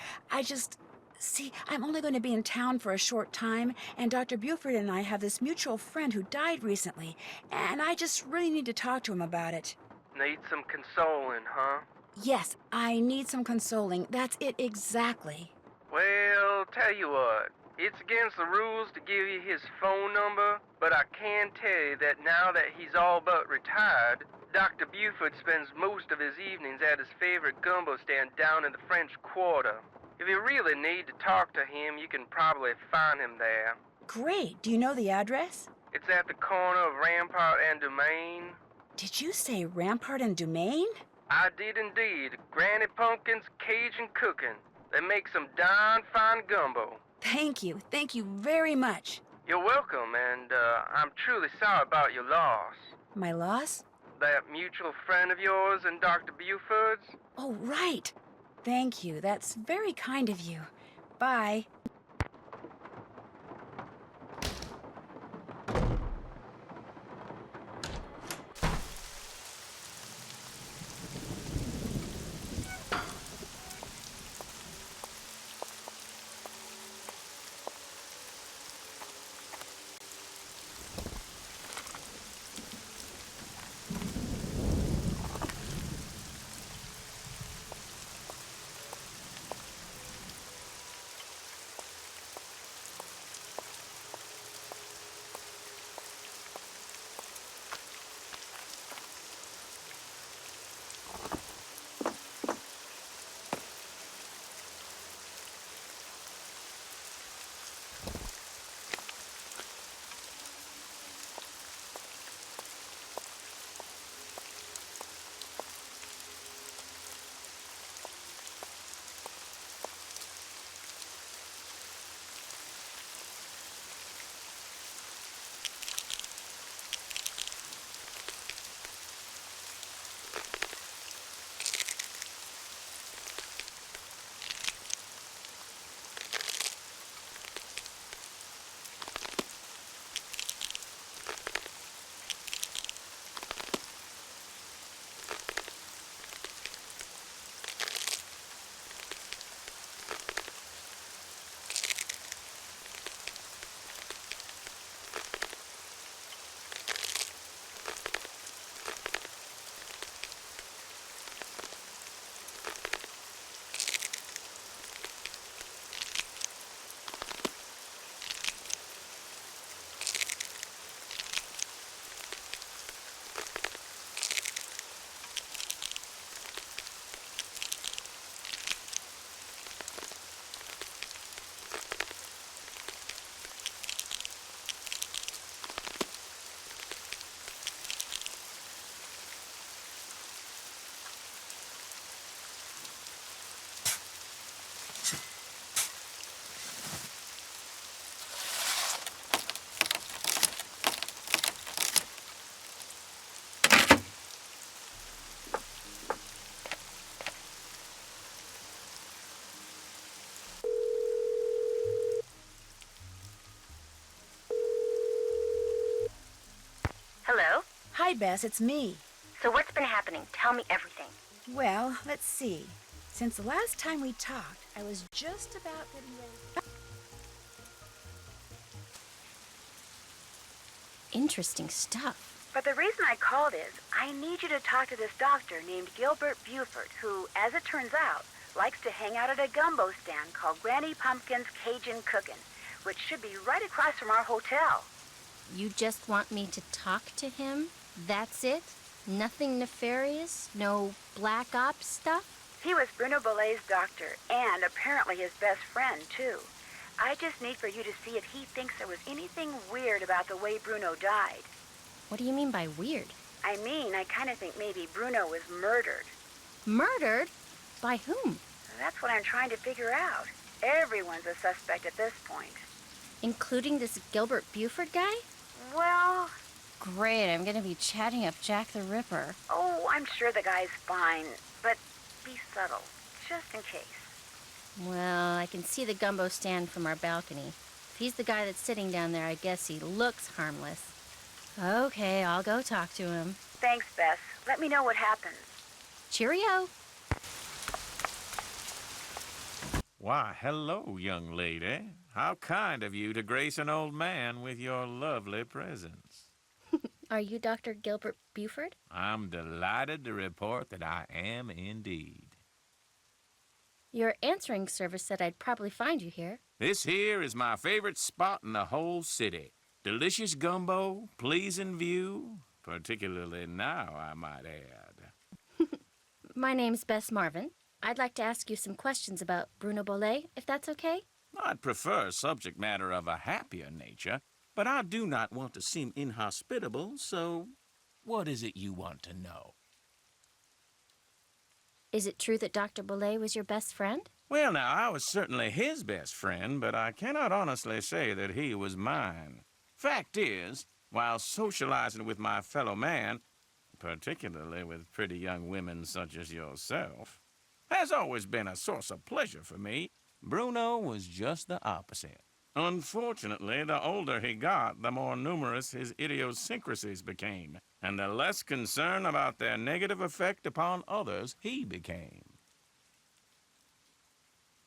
See, I'm only going to be in town for a short time, and Dr. Buford and I have this mutual friend who died recently, and I just really need to talk to him about it. Need some consoling, huh? Yes, I need some consoling. That's it exactly. Well, tell you what. It's against the rules to give you his phone number, but I can tell you that now that he's all but retired, Dr. Buford spends most of his evenings at his favorite gumbo stand down in the French Quarter. If you really need to talk to him, you can probably find him there. Great. Do you know the address? It's at the corner of Rampart and Domain. Did you say Rampart and Domain? I did indeed. Granny Pumpkin's Cajun Cooking. They make some darn fine gumbo. Thank you. Thank you very much. You're welcome, and I'm truly sorry about your loss. My loss? That mutual friend of yours and Dr. Buford's? Oh, right. Thank you. That's very kind of you. Bye. Hello? Hi, Bess. It's me. So what's been happening? Tell me everything. Well, let's see. Since the last time we talked, I was just about getting ready. Interesting stuff. But the reason I called is I need you to talk to this doctor named Gilbert Buford, who, as it turns out, likes to hang out at a gumbo stand called Granny Pumpkin's Cajun Cookin', which should be right across from our hotel. You just want me to talk to him? That's it? Nothing nefarious? No black ops stuff? He was Bruno Bolet's doctor, and apparently his best friend, too. I just need for you to see if he thinks there was anything weird about the way Bruno died. What do you mean by weird? I mean, I kind of think maybe Bruno was murdered. Murdered? By whom? That's what I'm trying to figure out. Everyone's a suspect at this point. Including this Gilbert Buford guy? Well, Great, I'm gonna be chatting up Jack the Ripper. oh, I'm sure the guy's fine, but be subtle, just in case. Well, I can see the gumbo stand from our balcony. If he's the guy that's sitting down there, I guess he looks harmless. Okay, I'll go talk to him. Thanks, Bess. Let me know what happens. Cheerio. Why, hello, young lady. How kind of you to grace an old man with your lovely presence. Are you Dr. Gilbert Buford? I'm delighted to report that I am indeed. Your answering service said I'd probably find you here. This here is my favorite spot in the whole city. Delicious gumbo, pleasing view, particularly now, I might add. My name's Bess Marvin. I'd like to ask you some questions about Bruno Bolet, if that's okay? I'd prefer subject matter of a happier nature, but I do not want to seem inhospitable, so what is it you want to know? Is it true that Dr. Bolet was your best friend? Well, now, I was certainly his best friend, but I cannot honestly say that he was mine. Fact is, while socializing with my fellow man, particularly with pretty young women such as yourself, has always been a source of pleasure for me, Bruno was just the opposite. Unfortunately, the older he got, the more numerous his idiosyncrasies became, and the less concern about their negative effect upon others he became.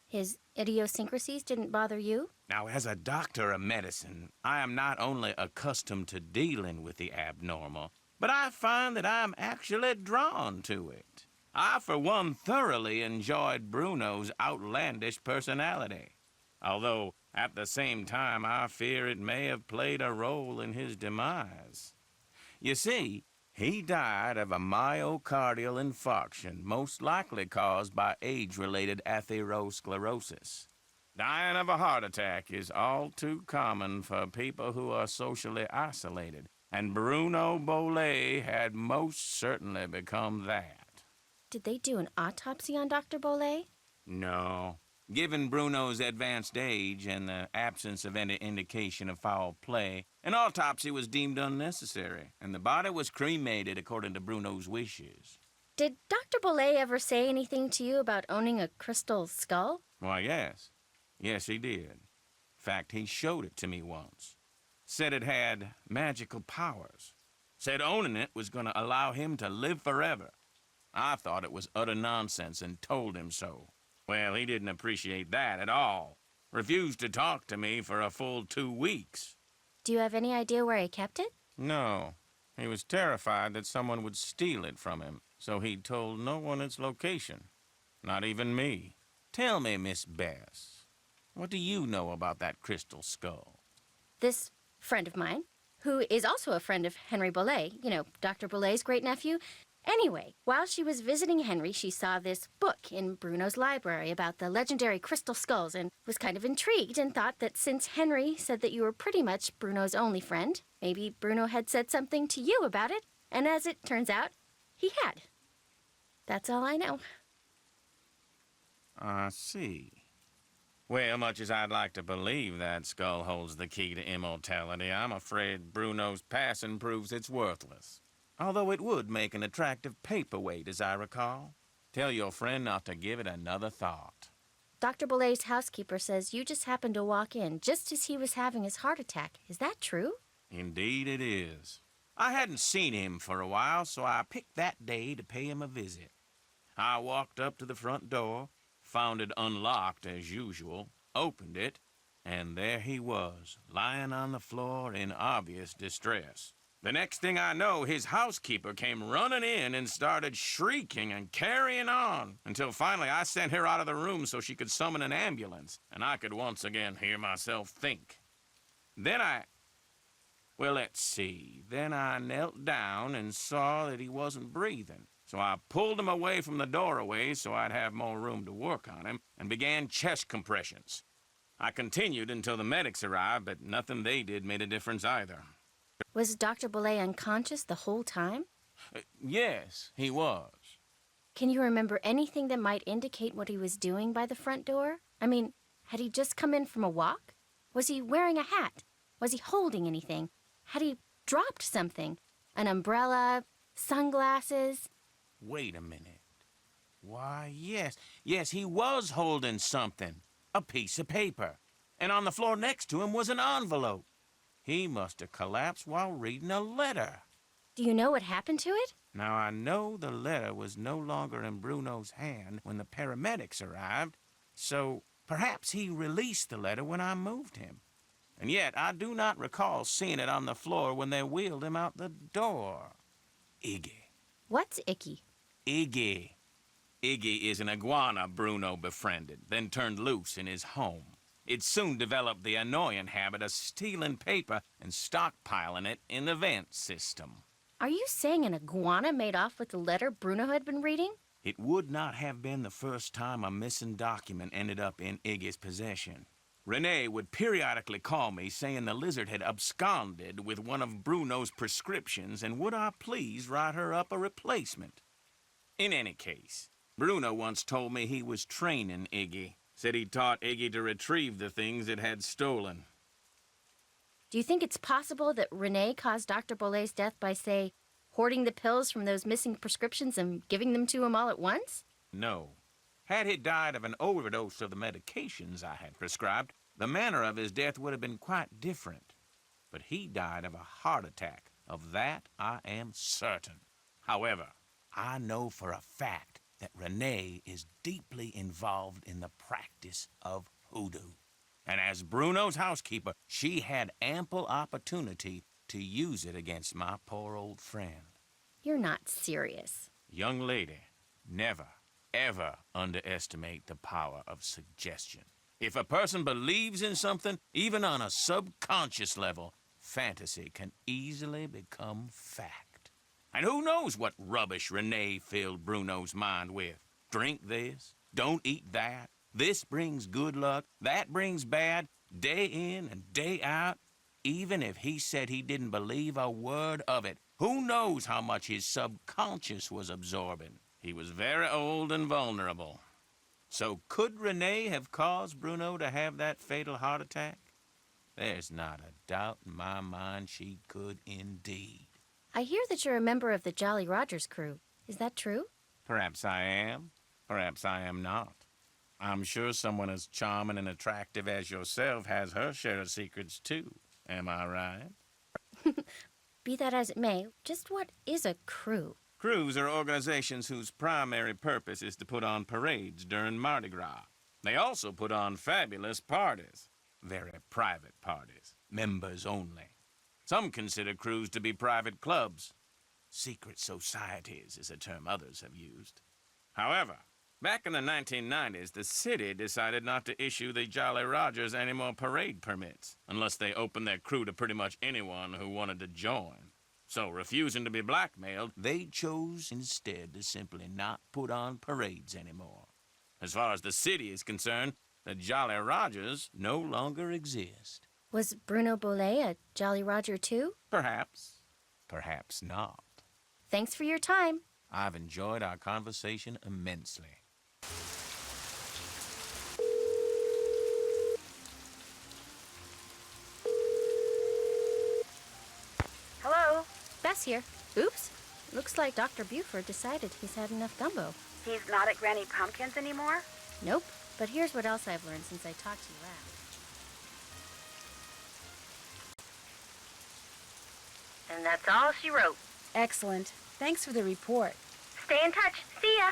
His idiosyncrasies didn't bother you? Now, as a doctor of medicine, I am not only accustomed to dealing with the abnormal, but I find that I am actually drawn to it. I, for one, thoroughly enjoyed Bruno's outlandish personality, although at the same time I fear it may have played a role in his demise. You see, he died of a myocardial infarction, most likely caused by age-related atherosclerosis. Dying of a heart attack is all too common for people who are socially isolated, and Bruno Bolet had most certainly become that. Did they do an autopsy on Dr. Bolet? No. Given Bruno's advanced age and the absence of any indication of foul play, an autopsy was deemed unnecessary, and the body was cremated according to Bruno's wishes. Did Dr. Bolet ever say anything to you about owning a crystal skull? Why, yes. Yes, he did. In fact, he showed it to me once. Said it had magical powers. Said owning it was going to allow him to live forever. I thought it was utter nonsense and told him so. Well, he didn't appreciate that at all. Refused to talk to me for a full 2 weeks. Do you have any idea where he kept it? No. He was terrified that someone would steal it from him, so he told no one its location. Not even me. Tell me, Miss Bess, what do you know about that crystal skull? This friend of mine, who is also a friend of Henry Bolet, Dr. Bolet's great-nephew. Anyway, while she was visiting Henry, she saw this book in Bruno's library about the legendary crystal skulls and was kind of intrigued and thought that since Henry said that you were pretty much Bruno's only friend, maybe Bruno had said something to you about it, and as it turns out, he had. That's all I know. I see. Well, much as I'd like to believe that skull holds the key to immortality, I'm afraid Bruno's passing proves it's worthless. Although it would make an attractive paperweight, as I recall. Tell your friend not to give it another thought. Dr. Bolet's housekeeper says you just happened to walk in just as he was having his heart attack. Is that true? Indeed it is. I hadn't seen him for a while, so I picked that day to pay him a visit. I walked up to the front door, found it unlocked as usual, opened it, and there he was, lying on the floor in obvious distress. The next thing I know, his housekeeper came running in and started shrieking and carrying on, until finally I sent her out of the room so she could summon an ambulance, and I could once again hear myself think. Then let's see. Then I knelt down and saw that he wasn't breathing. So I pulled him away from the doorway so I'd have more room to work on him, and began chest compressions. I continued until the medics arrived, but nothing they did made a difference either. Was Dr. Bolet unconscious the whole time? Yes, he was. Can you remember anything that might indicate what he was doing by the front door? I mean, had he just come in from a walk? Was he wearing a hat? Was he holding anything? Had he dropped something? An umbrella? Sunglasses? Wait a minute. Why, yes. Yes, he was holding something. A piece of paper. And on the floor next to him was an envelope. He must have collapsed while reading a letter. Do you know what happened to it? Now, I know the letter was no longer in Bruno's hand when the paramedics arrived, so perhaps he released the letter when I moved him. And yet, I do not recall seeing it on the floor when they wheeled him out the door. Iggy. What's icky? Iggy. Iggy is an iguana Bruno befriended, then turned loose in his home. It soon developed the annoying habit of stealing paper and stockpiling it in the vent system. Are you saying an iguana made off with the letter Bruno had been reading? It would not have been the first time a missing document ended up in Iggy's possession. Renee would periodically call me saying the lizard had absconded with one of Bruno's prescriptions and would I please write her up a replacement. In any case, Bruno once told me he was training Iggy. Said he taught Iggy to retrieve the things it had stolen. Do you think it's possible that Renee caused Dr. Bolet's death by, say, hoarding the pills from those missing prescriptions and giving them to him all at once? No. Had he died of an overdose of the medications I had prescribed, the manner of his death would have been quite different. But he died of a heart attack. Of that I am certain. However, I know for a fact that Renee is deeply involved in the practice of hoodoo. And as Bruno's housekeeper, she had ample opportunity to use it against my poor old friend. You're not serious. Young lady, never, ever underestimate the power of suggestion. If a person believes in something, even on a subconscious level, fantasy can easily become fact. And who knows what rubbish Renee filled Bruno's mind with? Drink this, don't eat that, this brings good luck, that brings bad, day in and day out. Even if he said he didn't believe a word of it, who knows how much his subconscious was absorbing? He was very old and vulnerable. So could Renee have caused Bruno to have that fatal heart attack? There's not a doubt in my mind she could indeed. I hear that you're a member of the Jolly Rogers crew. Is that true? Perhaps I am. Perhaps I am not. I'm sure someone as charming and attractive as yourself has her share of secrets, too. Am I right? Be that as it may, just what is a crew? Crews are organizations whose primary purpose is to put on parades during Mardi Gras. They also put on fabulous parties. Very private parties. Members only. Some consider crews to be private clubs. Secret societies is a term others have used. However, back in the 1990s, the city decided not to issue the Jolly Rogers any more parade permits, unless they opened their crew to pretty much anyone who wanted to join. So, refusing to be blackmailed, they chose instead to simply not put on parades anymore. As far as the city is concerned, the Jolly Rogers no longer exist. Was Bruno Bolet a Jolly Roger too? Perhaps. Perhaps not. Thanks for your time. I've enjoyed our conversation immensely. Hello? Bess here. Oops. Looks like Dr. Buford decided he's had enough gumbo. He's not at Granny Pumpkin's anymore? Nope. But here's what else I've learned since I talked to you last. And that's all she wrote. Excellent. Thanks for the report. Stay in touch. See ya.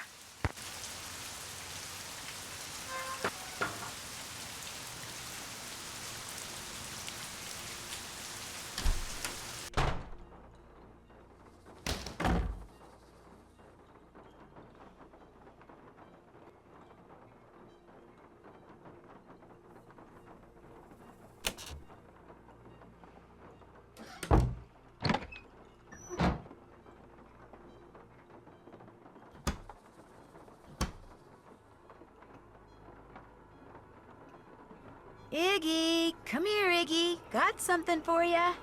Iggy! Come here, Iggy. Got something for ya.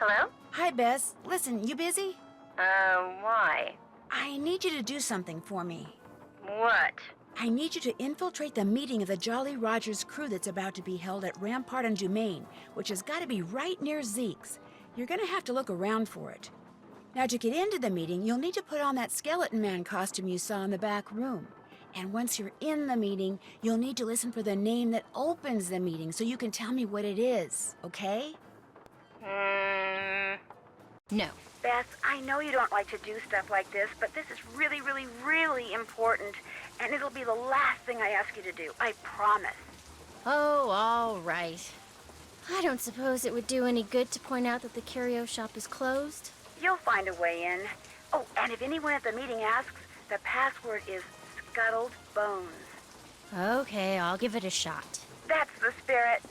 Hello? Hi, Bess. Listen, you busy? Why? I need you to do something for me. What? I need you to infiltrate the meeting of the Jolly Rogers crew that's about to be held at Rampart and Dumaine, which has got to be right near Zeke's. You're going to have to look around for it. Now, to get into the meeting, you'll need to put on that skeleton man costume you saw in the back room. And once you're in the meeting, you'll need to listen for the name that opens the meeting so you can tell me what it is, okay? No. Bess, I know you don't like to do stuff like this, but this is really, really, really important, and it'll be the last thing I ask you to do. I promise. Oh, all right. I don't suppose it would do any good to point out that the curio shop is closed. You'll find a way in. Oh, and if anyone at the meeting asks, the password is Scuttled Bones. Okay, I'll give it a shot. That's the spirit.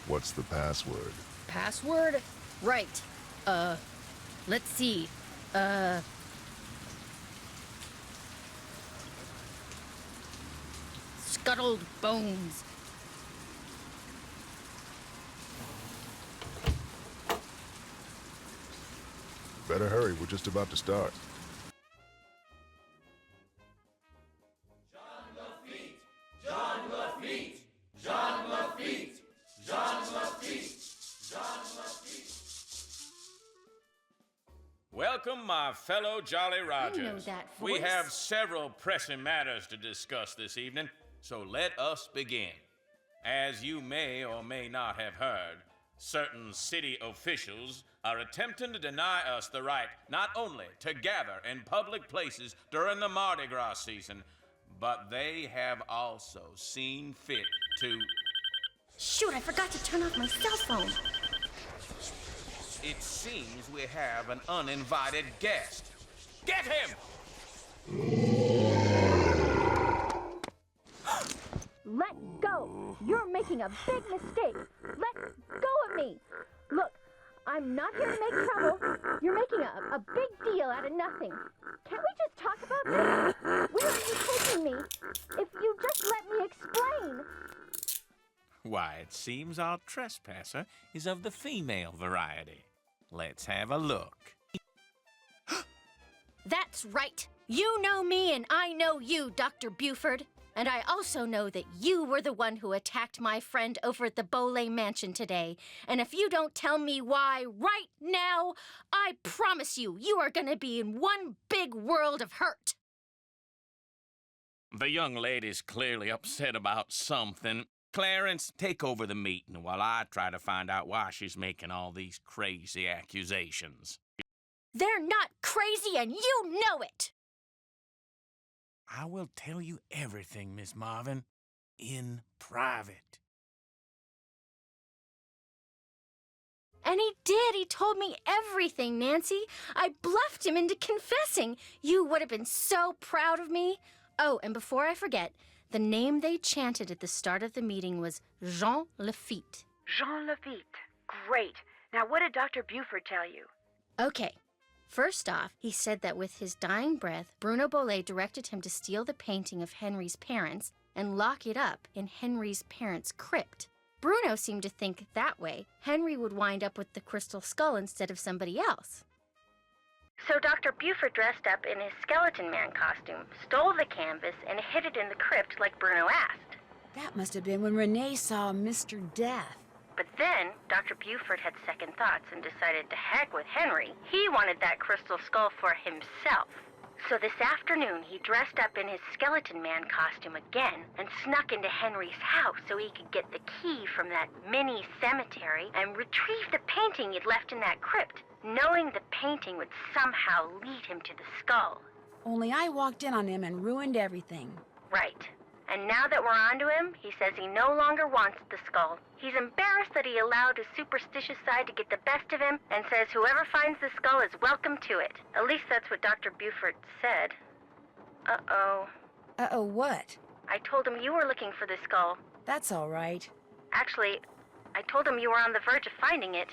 What's the password? Password? Right. Let's see. Scuttled Bones. Better hurry, we're just about to start. Welcome, my fellow Jolly Rogers. I know that We voice. have several pressing matters to discuss this evening, so let us begin. As you may or may not have heard, certain city officials are attempting to deny us the right not only to gather in public places during the Mardi Gras season, but they have also seen fit to... Shoot, I forgot to turn off my cell phone. It seems we have an uninvited guest. Get him! Let go! You're making a big mistake. Let go of me. Look, I'm not here to make trouble. You're making a big deal out of nothing. Can't we just talk about this? Where are you taking me? If you just let me explain. Why, it seems our trespasser is of the female variety. Let's have a look. That's right. You know me and I know you, Dr. Buford. And I also know that you were the one who attacked my friend over at the Bolet mansion today. And if you don't tell me why right now, I promise you, you are gonna be in one big world of hurt. The young lady's clearly upset about something. Clarence, take over the meeting while I try to find out why she's making all these crazy accusations. They're not crazy and you know it! I will tell you everything, Miss Marvin, in private. And he did. He told me everything, Nancy. I bluffed him into confessing. You would have been so proud of me. Oh, and before I forget, the name they chanted at the start of the meeting was Jean Lafitte. Jean Lafitte. Great. Now, what did Dr. Buford tell you? Okay. First off, he said that with his dying breath, Bruno Bolet directed him to steal the painting of Henry's parents and lock it up in Henry's parents' crypt. Bruno seemed to think that way Henry would wind up with the crystal skull instead of somebody else. So Dr. Buford dressed up in his skeleton man costume, stole the canvas, and hid it in the crypt like Bruno asked. That must have been when Renee saw Mr. Death. But then, Dr. Buford had second thoughts and decided to heck with Henry. He wanted that crystal skull for himself. So this afternoon, he dressed up in his skeleton man costume again and snuck into Henry's house so he could get the key from that mini cemetery and retrieve the painting he'd left in that crypt, knowing the painting would somehow lead him to the skull. Only I walked in on him and ruined everything. Right. And now that we're onto him, he says he no longer wants the skull. He's embarrassed that he allowed his superstitious side to get the best of him and says whoever finds the skull is welcome to it. At least that's what Dr. Buford said. Uh-oh. Uh-oh what? I told him you were looking for the skull. That's all right. Actually, I told him you were on the verge of finding it.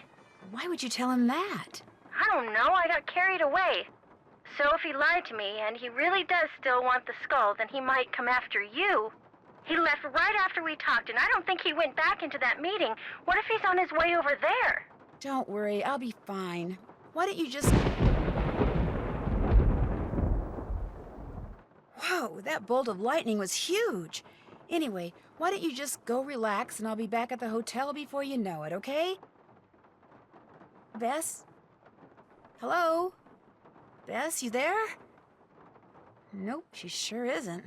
Why would you tell him that? I don't know. I got carried away. So if he lied to me, and he really does still want the skull, then he might come after you. He left right after we talked, and I don't think he went back into that meeting. What if he's on his way over there? Don't worry, I'll be fine. Why don't you just... Whoa, that bolt of lightning was huge. Anyway, why don't you just go relax, and I'll be back at the hotel before you know it, okay? Bess? Hello? Bess, you there? Nope, she sure isn't.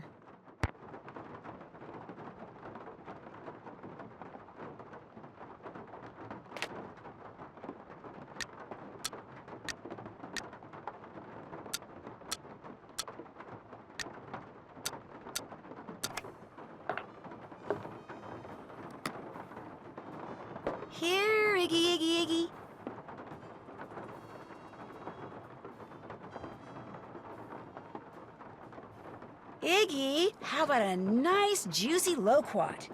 Here, Iggy, Iggy, Iggy. Iggy, how about a nice, juicy loquat?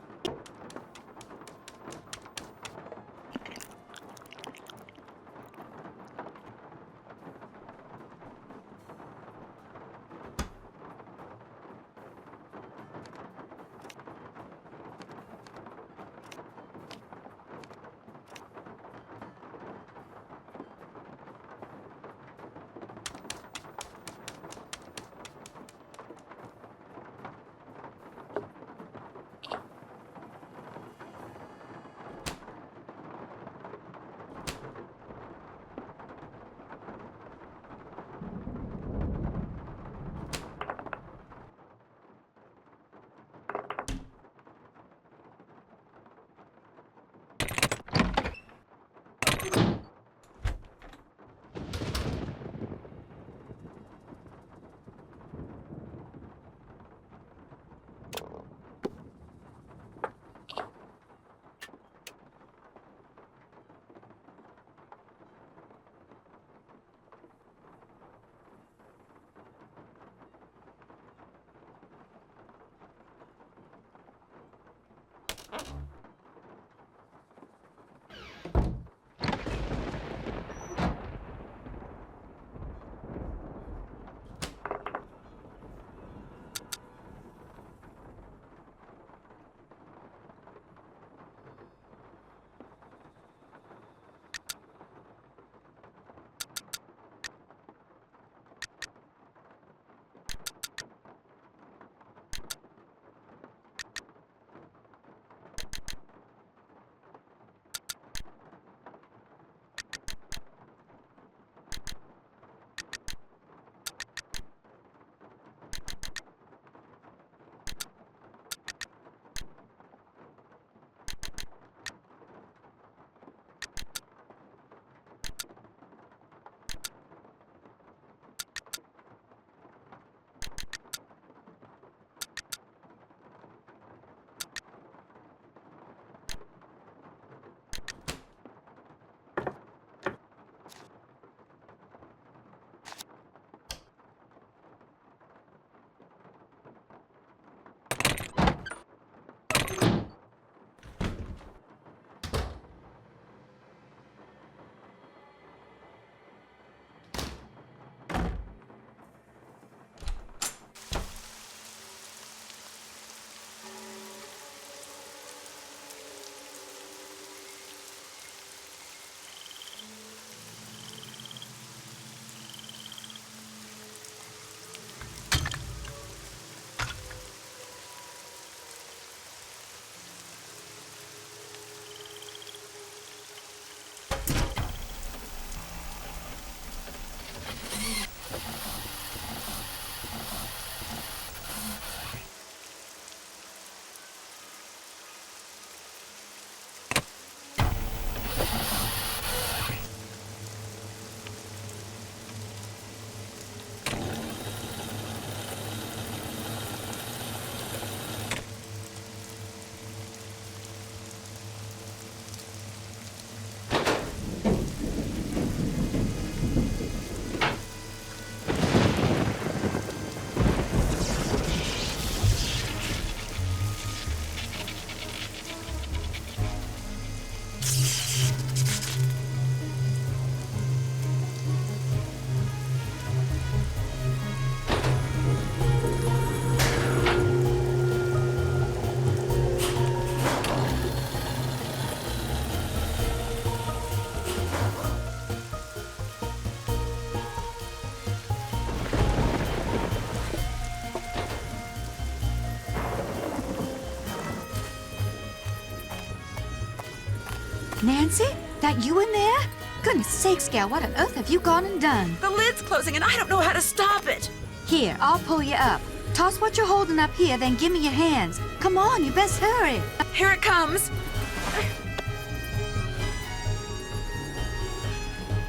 Nancy? That you in there? Goodness sakes, gal, what on earth have you gone and done? The lid's closing and I don't know how to stop it. Here, I'll pull you up. Toss what you're holding up here, then give me your hands. Come on, you best hurry. Here it comes.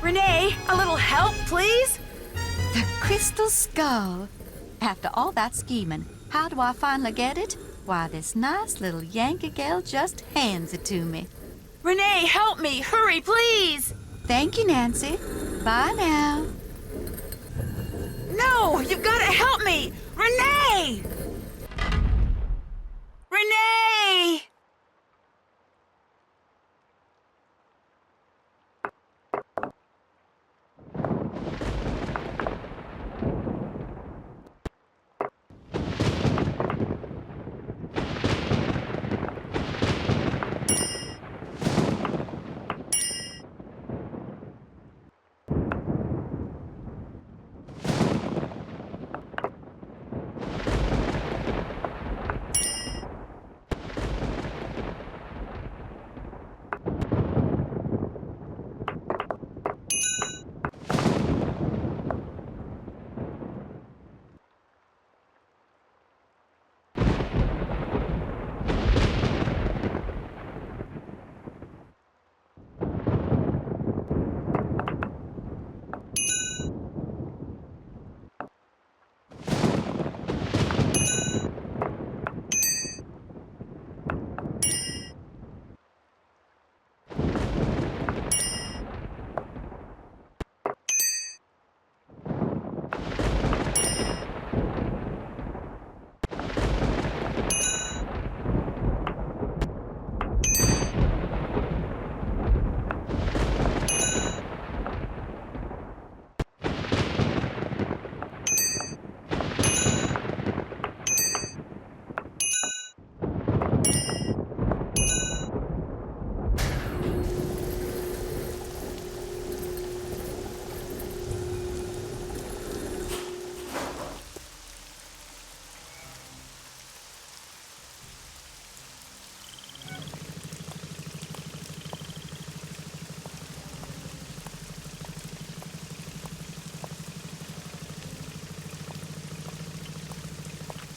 Renee, a little help, please? The crystal skull. After all that scheming, how do I finally get it? Why, this nice little Yankee gal just hands it to me. Renee, help me. Hurry, please. Thank you, Nancy. Bye now. No, you've got to help me. Renee! Renee!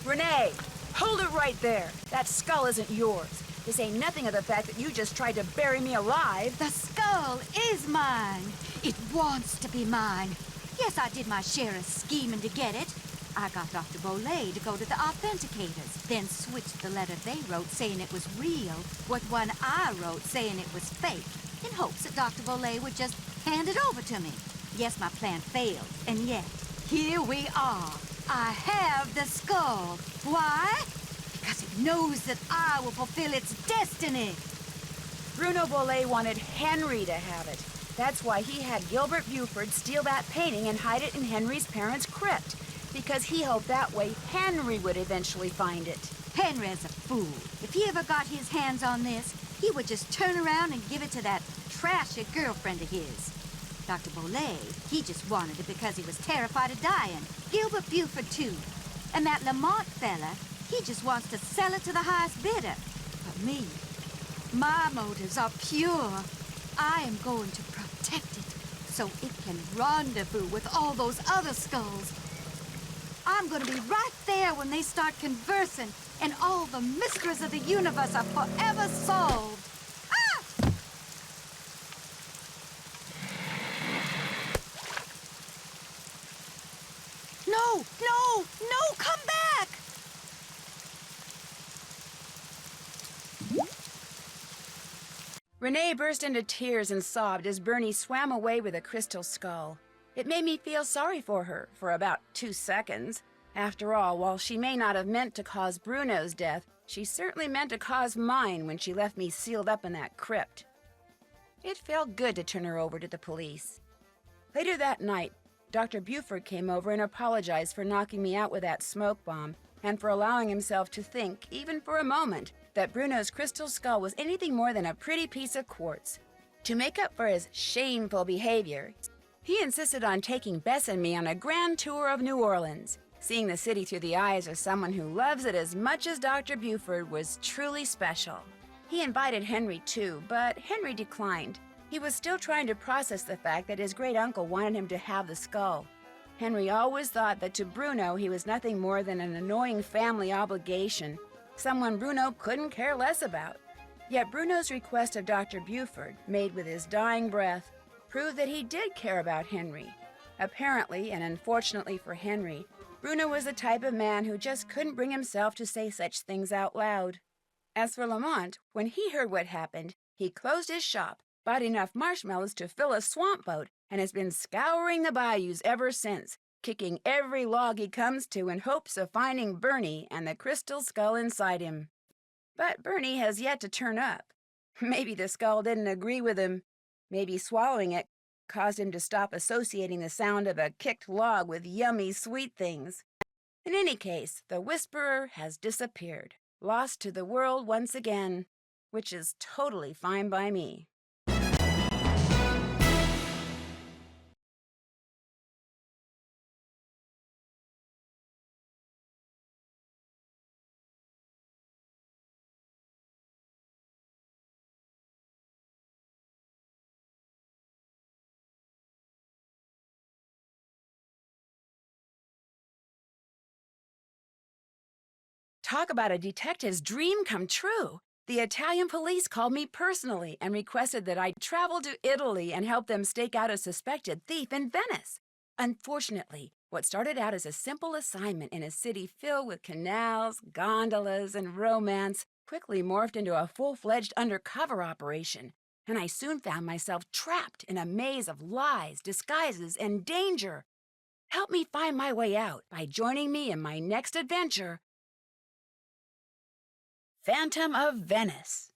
Renee, hold it right there. That skull isn't yours. This ain't nothing of the fact that you just tried to bury me alive. The skull is mine. It wants to be mine. Yes, I did my share of scheming to get it. I got Dr. Bolet to go to the authenticators, then switched the letter they wrote saying it was real with one I wrote saying it was fake, in hopes that Dr. Bolet would just hand it over to me. Yes, my plan failed, and yet, here we are. I have the skull. Why? Because it knows that I will fulfill its destiny. Bruno Bolet wanted Henry to have it. That's why he had Gilbert Buford steal that painting and hide it in Henry's parents' crypt. Because he hoped that way Henry would eventually find it. Henry's a fool. If he ever got his hands on this, he would just turn around and give it to that trashy girlfriend of his. Dr. Bolet, he just wanted it because he was terrified of dying. Gilbert Buford, too. And that Lamont fella, he just wants to sell it to the highest bidder. But me, my motives are pure. I am going to protect it so it can rendezvous with all those other skulls. I'm going to be right there when they start conversing, and all the mysteries of the universe are forever solved. Ah! No, no, no, come back! Renee burst into tears and sobbed as Bernie swam away with a crystal skull. It made me feel sorry for her for about 2 seconds. After all, while she may not have meant to cause Bruno's death, she certainly meant to cause mine when she left me sealed up in that crypt. It felt good to turn her over to the police. Later that night, Dr. Buford came over and apologized for knocking me out with that smoke bomb and for allowing himself to think, even for a moment, that Bruno's crystal skull was anything more than a pretty piece of quartz. To make up for his shameful behavior, he insisted on taking Bess and me on a grand tour of New Orleans. Seeing the city through the eyes of someone who loves it as much as Dr. Buford was truly special. He invited Henry too, but Henry declined. He was still trying to process the fact that his great uncle wanted him to have the skull. Henry always thought that to Bruno he was nothing more than an annoying family obligation, someone Bruno couldn't care less about. Yet Bruno's request of Dr. Buford, made with his dying breath, proved that he did care about Henry. Apparently, and unfortunately for Henry, Bruno was the type of man who just couldn't bring himself to say such things out loud. As for Lamont, when he heard what happened, he closed his shop, bought enough marshmallows to fill a swamp boat, and has been scouring the bayous ever since, kicking every log he comes to in hopes of finding Bernie and the crystal skull inside him. But Bernie has yet to turn up. Maybe the skull didn't agree with him. Maybe swallowing it caused him to stop associating the sound of a kicked log with yummy sweet things. In any case, the Whisperer has disappeared, lost to the world once again, which is totally fine by me. Talk about a detective's dream come true. The Italian police called me personally and requested that I travel to Italy and help them stake out a suspected thief in Venice. Unfortunately, what started out as a simple assignment in a city filled with canals, gondolas, and romance quickly morphed into a full-fledged undercover operation, and I soon found myself trapped in a maze of lies, disguises, and danger. Help me find my way out by joining me in my next adventure, Phantom of Venice.